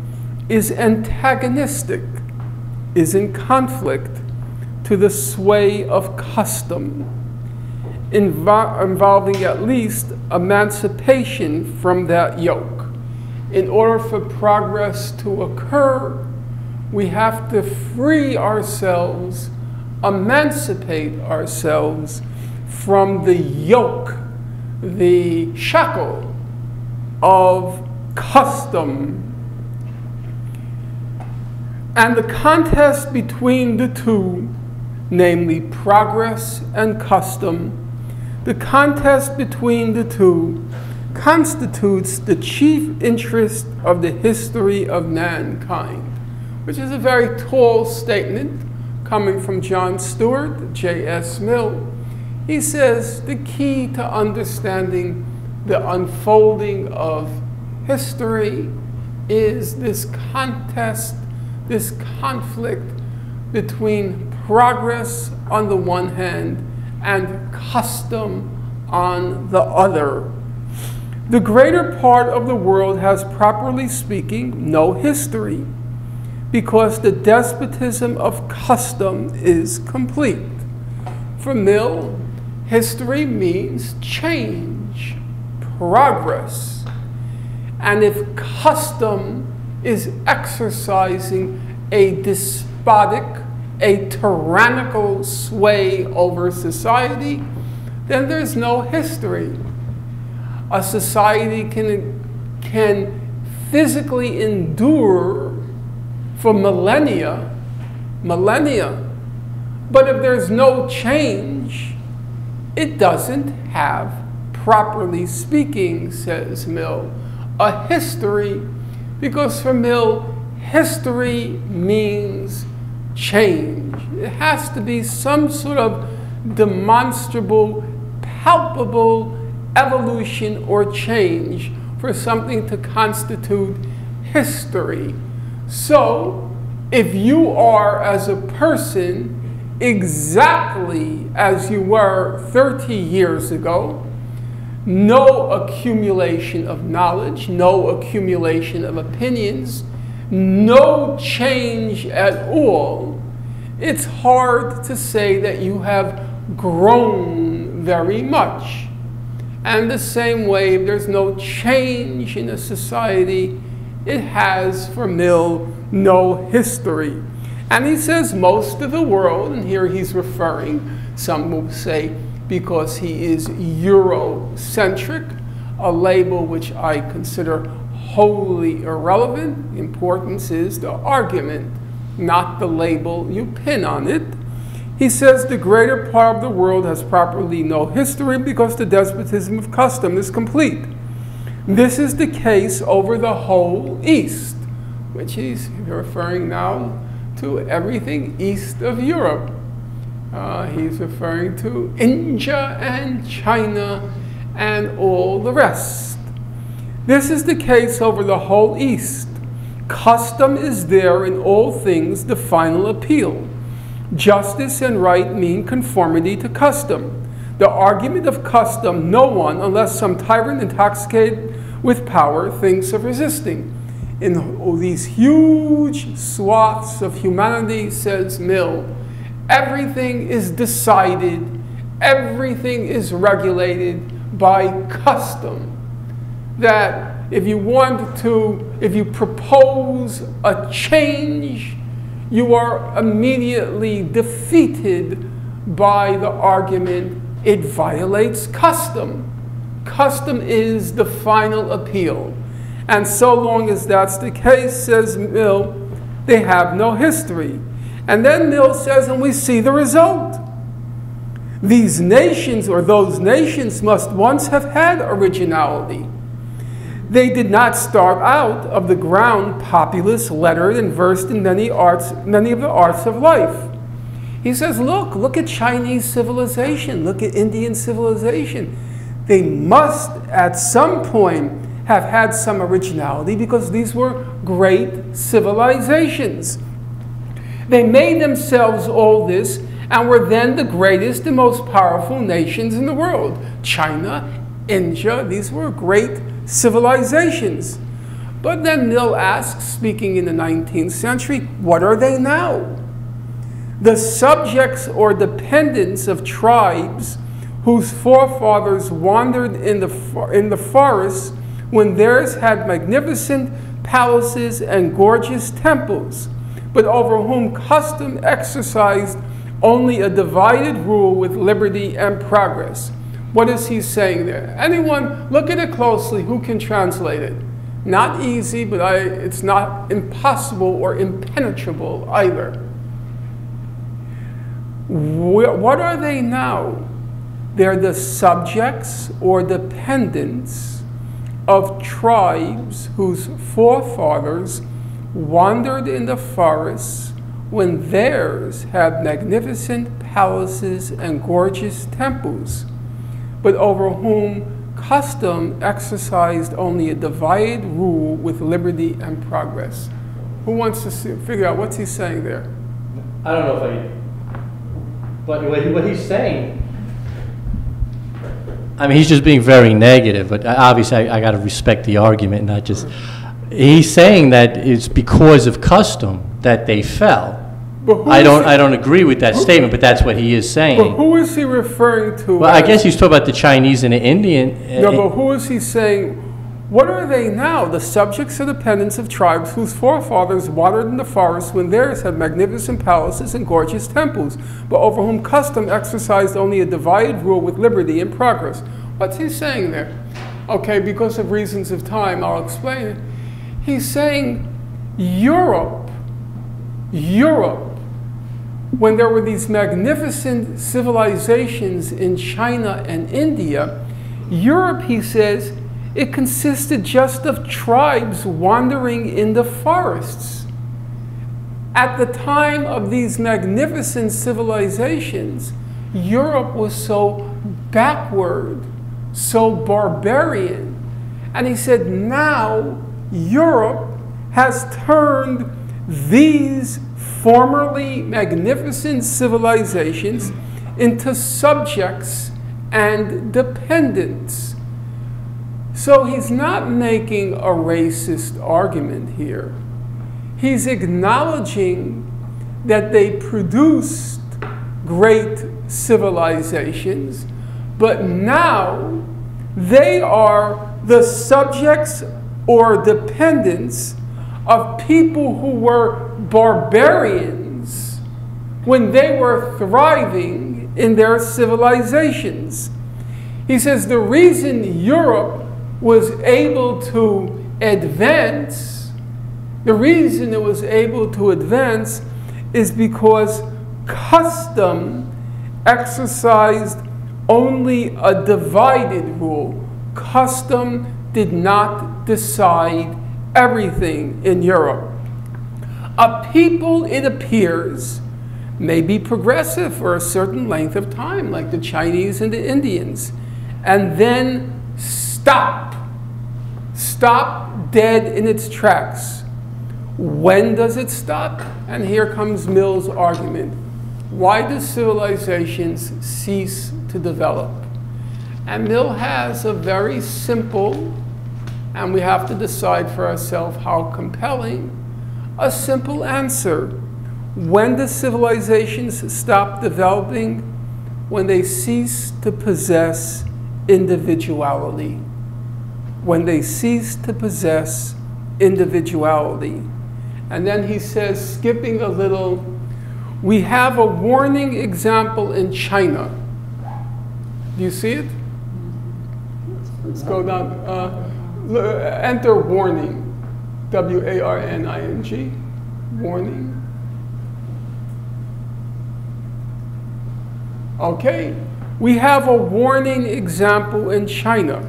is antagonistic, is in conflict to the sway of custom, involving at least emancipation from that yoke. In order for progress to occur, we have to free ourselves, emancipate ourselves from the yoke, the shackle of custom. And the contest between the two, namely progress and custom, the contest between the two constitutes the chief interest of the history of mankind, which is a very tall statement coming from John Stuart, J.S. Mill. He says the key to understanding the unfolding of history is this contest, this conflict between progress on the one hand and custom on the other. The greater part of the world has, properly speaking, no history, because the despotism of custom is complete. For Mill, history means change, progress. And if custom is exercising a despotic, a tyrannical sway over society, then there's no history. A society can physically endure for millennia, but if there's no change, it doesn't have, properly speaking, says Mill, a history, because for Mill, history means change. It has to be some sort of demonstrable, palpable evolution or change for something to constitute history. So, if you are as a person exactly as you were 30 years ago, no accumulation of knowledge, no accumulation of opinions, no change at all, it's hard to say that you have grown very much. And the same way, if there's no change in a society, it has, for Mill, no history. And he says most of the world, and here he's referring, some will say, because he is Eurocentric, a label which I consider wholly irrelevant. Importance is the argument, not the label you pin on it. He says the greater part of the world has properly no history because the despotism of custom is complete. This is the case over the whole East, which he's referring now to everything east of Europe. He's referring to India and China and all the rest. This is the case over the whole East. Custom is there in all things the final appeal. Justice and right mean conformity to custom. The argument of custom no one, unless some tyrant intoxicated with power, thinks of resisting. In all these huge swaths of humanity, says Mill, everything is decided, everything is regulated by custom. That if you propose a change, you are immediately defeated by the argument it violates custom. Custom is the final appeal. And so long as that's the case, says Mill, they have no history. And then Mill says, and we see the result. These nations, or those nations, must once have had originality. They did not start out of the ground populous, lettered, and versed in many of the arts of life. He says, look at Chinese civilization, look at Indian civilization. They must, at some point, have had some originality because these were great civilizations. They made themselves all this and were then the greatest and most powerful nations in the world. China, India, these were great civilizations. But then Mill asks, speaking in the 19th century, what are they now? The subjects or dependents of tribes whose forefathers wandered in the forests when theirs had magnificent palaces and gorgeous temples, but over whom custom exercised only a divided rule with liberty and progress. What is he saying there? Anyone, look at it closely, who can translate it? Not easy, but it's not impossible or impenetrable either. What are they now? They're the subjects or dependents of tribes whose forefathers wandered in the forests when theirs had magnificent palaces and gorgeous temples, but over whom custom exercised only a divided rule with liberty and progress. Who wants to figure out what's he saying there? I don't know if but what he's saying, I mean, he's just being very negative, but obviously I got to respect the argument, not just, he's saying that it's because of custom that they fell. I don't agree with that statement, but that's what he is saying. But who is he referring to? Well, I guess he's talking about the Chinese and the Indian. No, but who is he saying? What are they now? The subjects or dependents of tribes whose forefathers wandered in the forest when theirs had magnificent palaces and gorgeous temples, but over whom custom exercised only a divided rule with liberty and progress. What's he saying there? Okay, because of reasons of time, I'll explain it. He's saying Europe, when there were these magnificent civilizations in China and India, Europe, he says, it consisted just of tribes wandering in the forests. At the time of these magnificent civilizations, Europe was so backward, so barbarian. And he said, now Europe has turned these formerly magnificent civilizations into subjects and dependents. So he's not making a racist argument here. He's acknowledging that they produced great civilizations, but now they are the subjects or dependents of people who were barbarians when they were thriving in their civilizations. He says the reason Europe was able to advance, the reason it was able to advance is because custom exercised only a divided rule. Custom did not decide everything in Europe. A people, it appears, may be progressive for a certain length of time, like the Chinese and the Indians, and then stop dead in its tracks. When does it stop? And here comes Mill's argument. Why do civilizations cease to develop? And Mill has a very simple, and we have to decide for ourselves how compelling, a simple answer. When do civilizations stop developing? When they cease to possess individuality. When they cease to possess individuality. And then he says, skipping a little, we have a warning example in China. Do you see it? Let's go down. Enter warning. W-A-R-N-I-N-G. Warning. Okay. We have a warning example in China,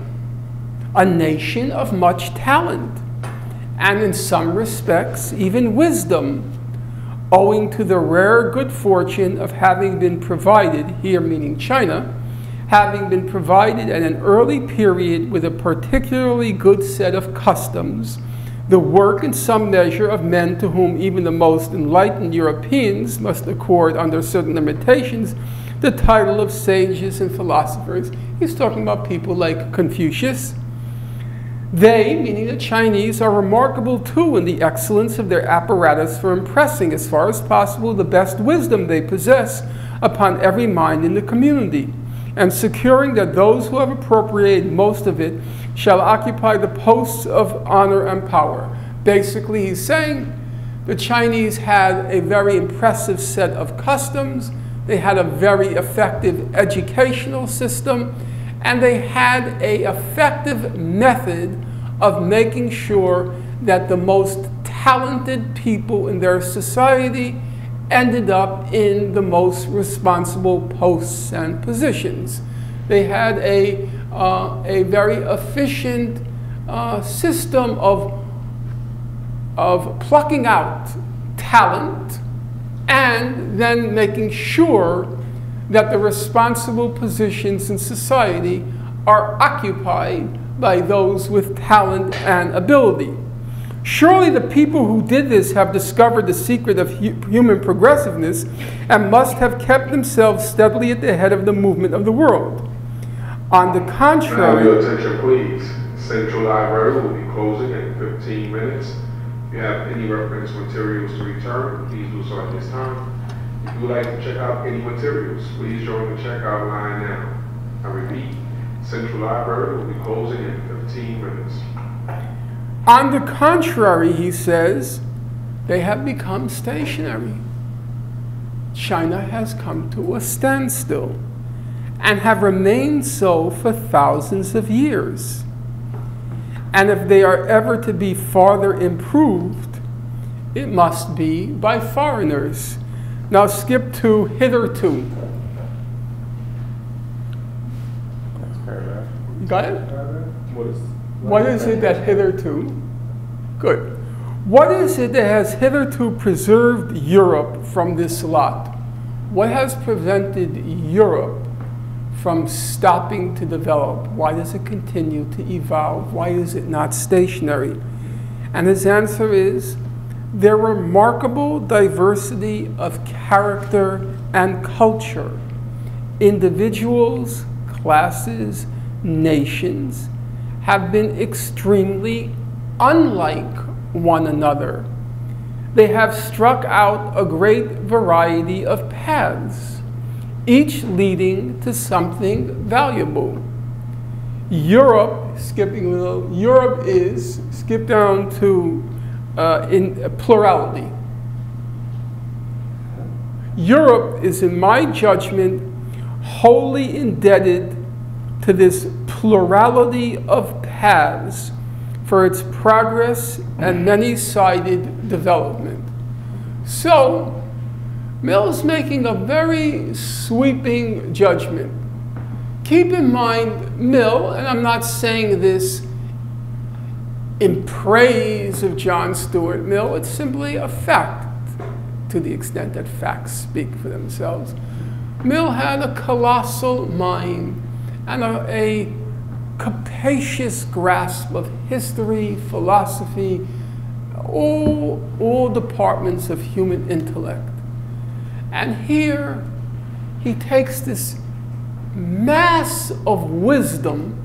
a nation of much talent, and in some respects, even wisdom, owing to the rare good fortune of having been provided, here meaning China, having been provided at an early period with a particularly good set of customs, the work in some measure of men to whom even the most enlightened Europeans must accord under certain limitations the title of sages and philosophers. He's talking about people like Confucius. They, meaning the Chinese, are remarkable too in the excellence of their apparatus for impressing as far as possible the best wisdom they possess upon every mind in the community, and securing that those who have appropriated most of it shall occupy the posts of honor and power. Basically, he's saying the Chinese had a very impressive set of customs, they had a very effective educational system, and they had an effective method of making sure that the most talented people in their society ended up in the most responsible posts and positions. They had a very efficient system of plucking out talent and then making sure that the responsible positions in society are occupied by those with talent and ability. Surely the people who did this have discovered the secret of human progressiveness and must have kept themselves steadily at the head of the movement of the world. On the contrary... Now, your attention please. Central Library will be closing in 15 minutes. If you have any reference materials to return, please do so at this time. If you would like to check out any materials, please join the checkout line now. I repeat, Central Library will be closing in 15 minutes. On the contrary, he says, they have become stationary. China has come to a standstill and have remained so for thousands of years. And if they are ever to be farther improved, it must be by foreigners. Now skip to hitherto. Next paragraph. Got it? What is it that hitherto? Good. What is it that has hitherto preserved Europe from this lot? What has prevented Europe from stopping to develop? Why does it continue to evolve? Why is it not stationary? And his answer is their remarkable diversity of character and culture. Individuals, classes, nations have been extremely unlike one another. They have struck out a great variety of paths, each leading to something valuable. Europe, skipping a little, Europe is, skip down to in plurality. Europe is, in my judgment, wholly indebted to this plurality of paths for its progress and many-sided development. So, Mill's making a very sweeping judgment. Keep in mind, Mill, and I'm not saying this in praise of John Stuart Mill, it's simply a fact to the extent that facts speak for themselves. Mill had a colossal mind and a capacious grasp of history, philosophy, all departments of human intellect. And here he takes this mass of wisdom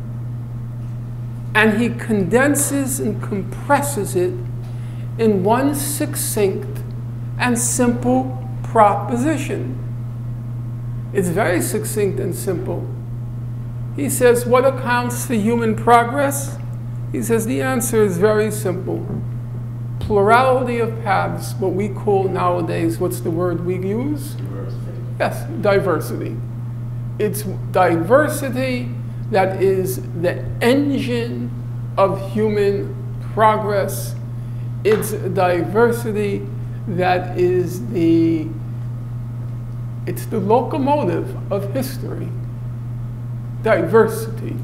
and he condenses and compresses it in one succinct and simple proposition. It's very succinct and simple. He says, what accounts for human progress? He says the answer is very simple. Plurality of paths, what we call nowadays, what's the word we use? Diversity. Yes, diversity. It's diversity that is the engine of human progress. It's diversity that is it's the locomotive of history. Diversity.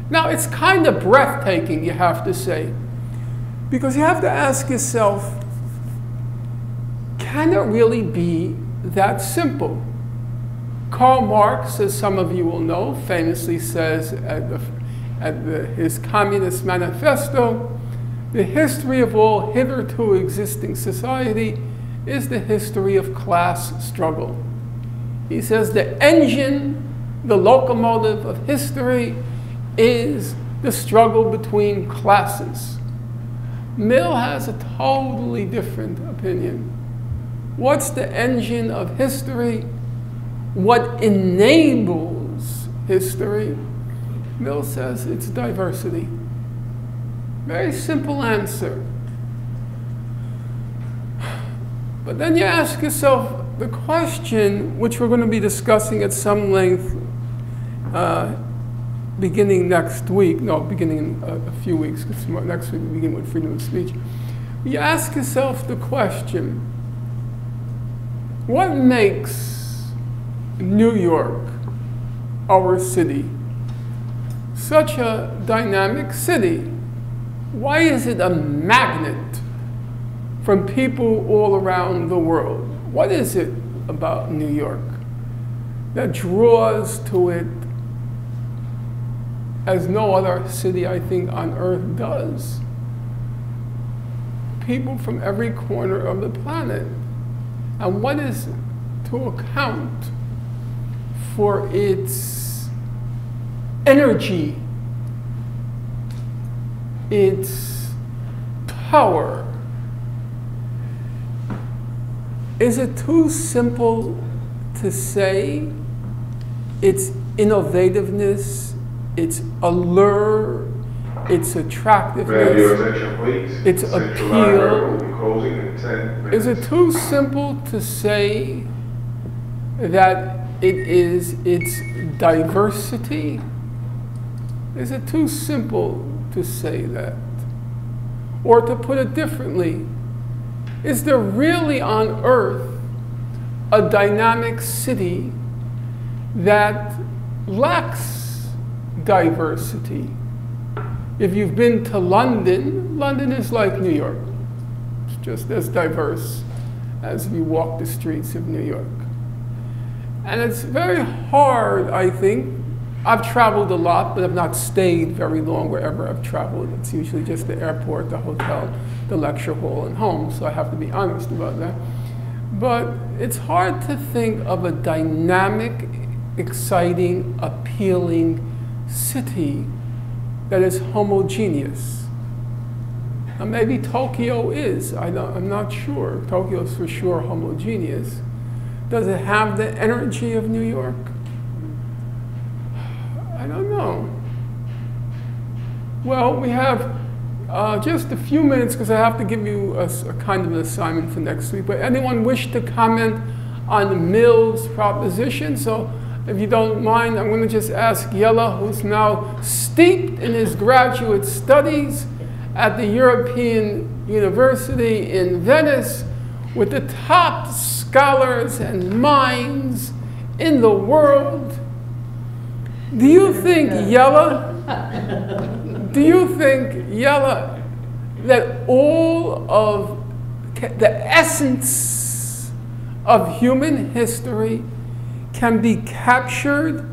Now, it's kind of breathtaking, you have to say, because you have to ask yourself, can it really be that simple? Karl Marx, as some of you will know, famously says his Communist Manifesto, the history of all hitherto existing society is the history of class struggle. He says the engine, the locomotive of history is the struggle between classes. Mill has a totally different opinion. What's the engine of history? What enables history? Mill says it's diversity. Very simple answer. But then you ask yourself the question, which we're going to be discussing at some length beginning next week, beginning in a few weeks, because next week we begin with freedom of speech. You ask yourself the question, what makes New York, our city, such a dynamic city? Why is it a magnet from people all around the world? What is it about New York that draws to it as no other city, I think, on earth does? People from every corner of the planet. And what is to account for its energy, its power? Is it too simple to say its innovativeness, its allure, its attractiveness, its appeal? Is it too simple to say that it is its diversity? Is it too simple to say that? Or to put it differently, is there really on earth a dynamic city that lacks diversity? If you've been to London, London is like New York. It's just as diverse as if you walk the streets of New York. And it's very hard, I think. I've traveled a lot, but I've not stayed very long wherever I've traveled. It's usually just the airport, the hotel, the lecture hall, and home, so I have to be honest about that. But it's hard to think of a dynamic, exciting, appealing city that is homogeneous. Now maybe Tokyo is, I'm not sure. Tokyo is for sure homogeneous. Does it have the energy of New York? I don't know. Well, we have just a few minutes because I have to give you a kind of an assignment for next week. But anyone wish to comment on Mill's proposition? So if you don't mind, I'm going to just ask Yella, who's now steeped in his graduate studies at the European University in Venice with the top scholars and minds in the world. Do you think, Yella, that all of the essence of human history can be captured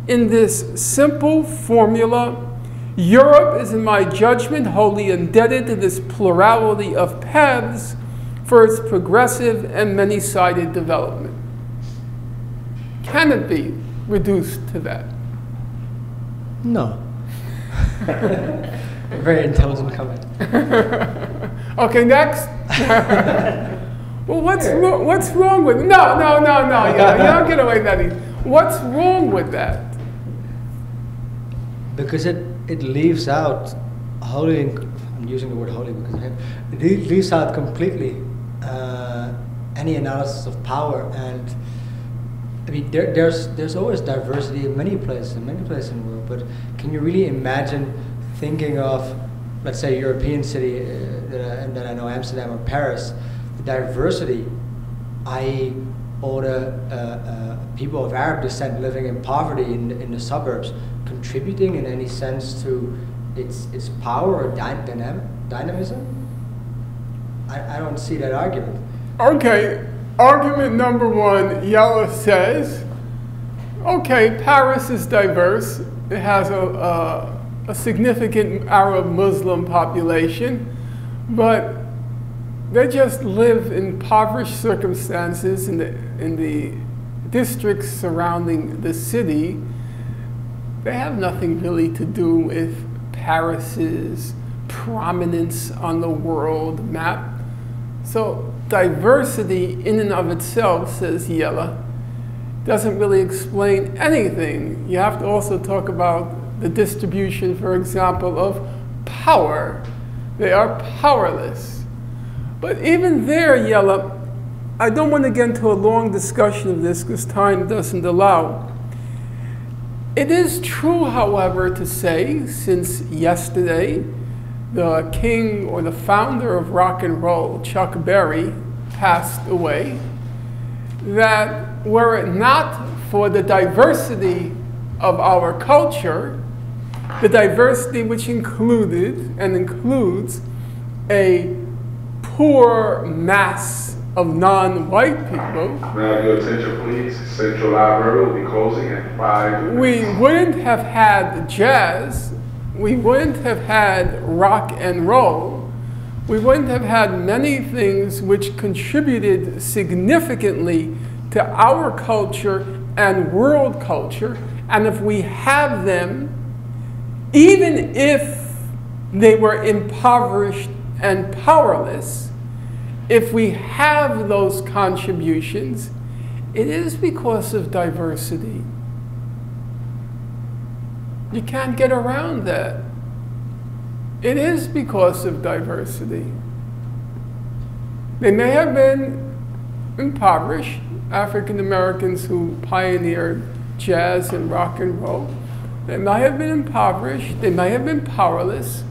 in this simple formula? Europe is, in my judgment, wholly indebted to this plurality of paths for its progressive and many-sided development. Can it be reduced to that? No. Very intelligent comment. Okay, next. Well, what's wrong with it? No. You don't get away with that either. What's wrong with that? Because it leaves out wholly, I'm using the word wholly because it leaves out completely any analysis of power and I mean, there's always diversity in many places in the world, but can you really imagine thinking of, let's say, a European city that I know, Amsterdam or Paris, the diversity, i.e. all the people of Arab descent living in poverty in the suburbs, contributing in any sense to its power or dynamism? I don't see that argument. Okay, argument number one, Yella says, okay, Paris is diverse. It has a significant Arab Muslim population, but they just live in impoverished circumstances in the districts surrounding the city. They have nothing really to do with Paris's prominence on the world map. So diversity in and of itself, says Yella, doesn't really explain anything. You have to also talk about the distribution, for example, of power. They are powerless. But even there, Yella, I don't want to get into a long discussion of this because time doesn't allow. It is true, however, to say, since yesterday, the king or the founder of rock and roll, Chuck Berry, passed away, that were it not for the diversity of our culture, the diversity which included and includes a poor mass of non-white people. May I have your attention, please? Central Library will be closing at 5 minutes. We wouldn't have had jazz. We wouldn't have had rock and roll. We wouldn't have had many things which contributed significantly to our culture and world culture. And if we have them, even if they were impoverished and powerless, if we have those contributions, it is because of diversity. You can't get around that. It is because of diversity. They may have been impoverished, African Americans who pioneered jazz and rock and roll. They may have been impoverished, they may have been powerless,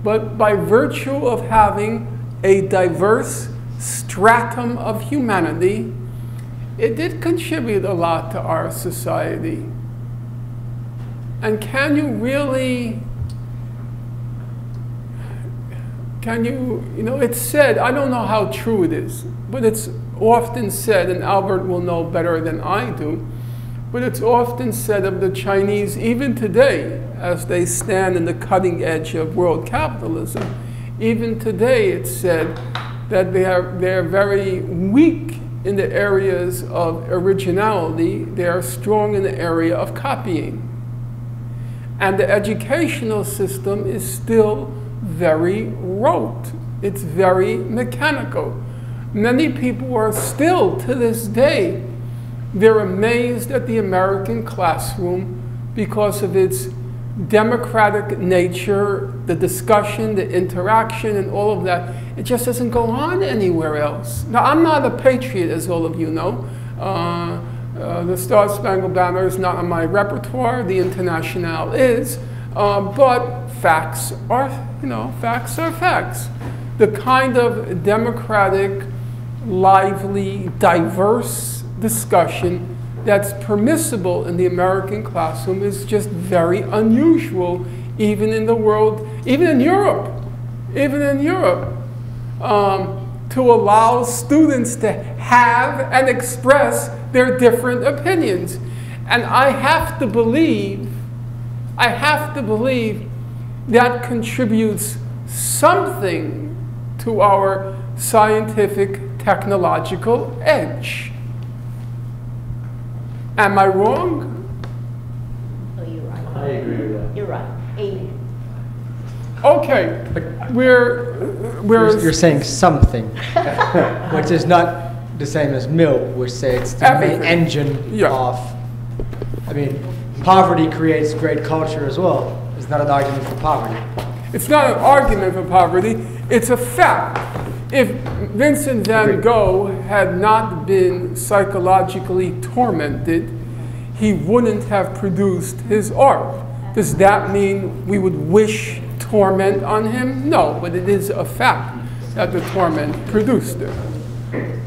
but by virtue of having a diverse stratum of humanity, it did contribute a lot to our society. And can you really, you know, it's said, I don't know how true it is, but it's often said, and Albert will know better than I do, but it's often said of the Chinese, even today, as they stand in the cutting edge of world capitalism, even today it's said that they're very weak in the areas of originality, they are strong in the area of copying. And the educational system is still very rote. It's very mechanical. Many people are still, to this day, they're amazed at the American classroom because of its democratic nature, the discussion, the interaction, and all of that. It just doesn't go on anywhere else. Now, I'm not a patriot, as all of you know. The Star Spangled Banner is not on my repertoire. The Internationale is, but facts are, you know, facts are facts. The kind of democratic, lively, diverse discussion that's permissible in the American classroom is just very unusual, even in the world, even in Europe, to allow students to have and express their different opinions. And I have to believe that contributes something to our scientific technological edge. Am I wrong? Oh, you're right. I agree with that. You're right. Amen. Okay, You're saying something, which is not the same as mill, which say it's the main engine of. I mean, poverty creates great culture as well. It's not an argument for poverty. It's not an argument for poverty. It's a fact If Vincent van Gogh had not been psychologically tormented, he wouldn't have produced his art. Does that mean we would wish torment on him? No, but it is a fact that the torment produced it.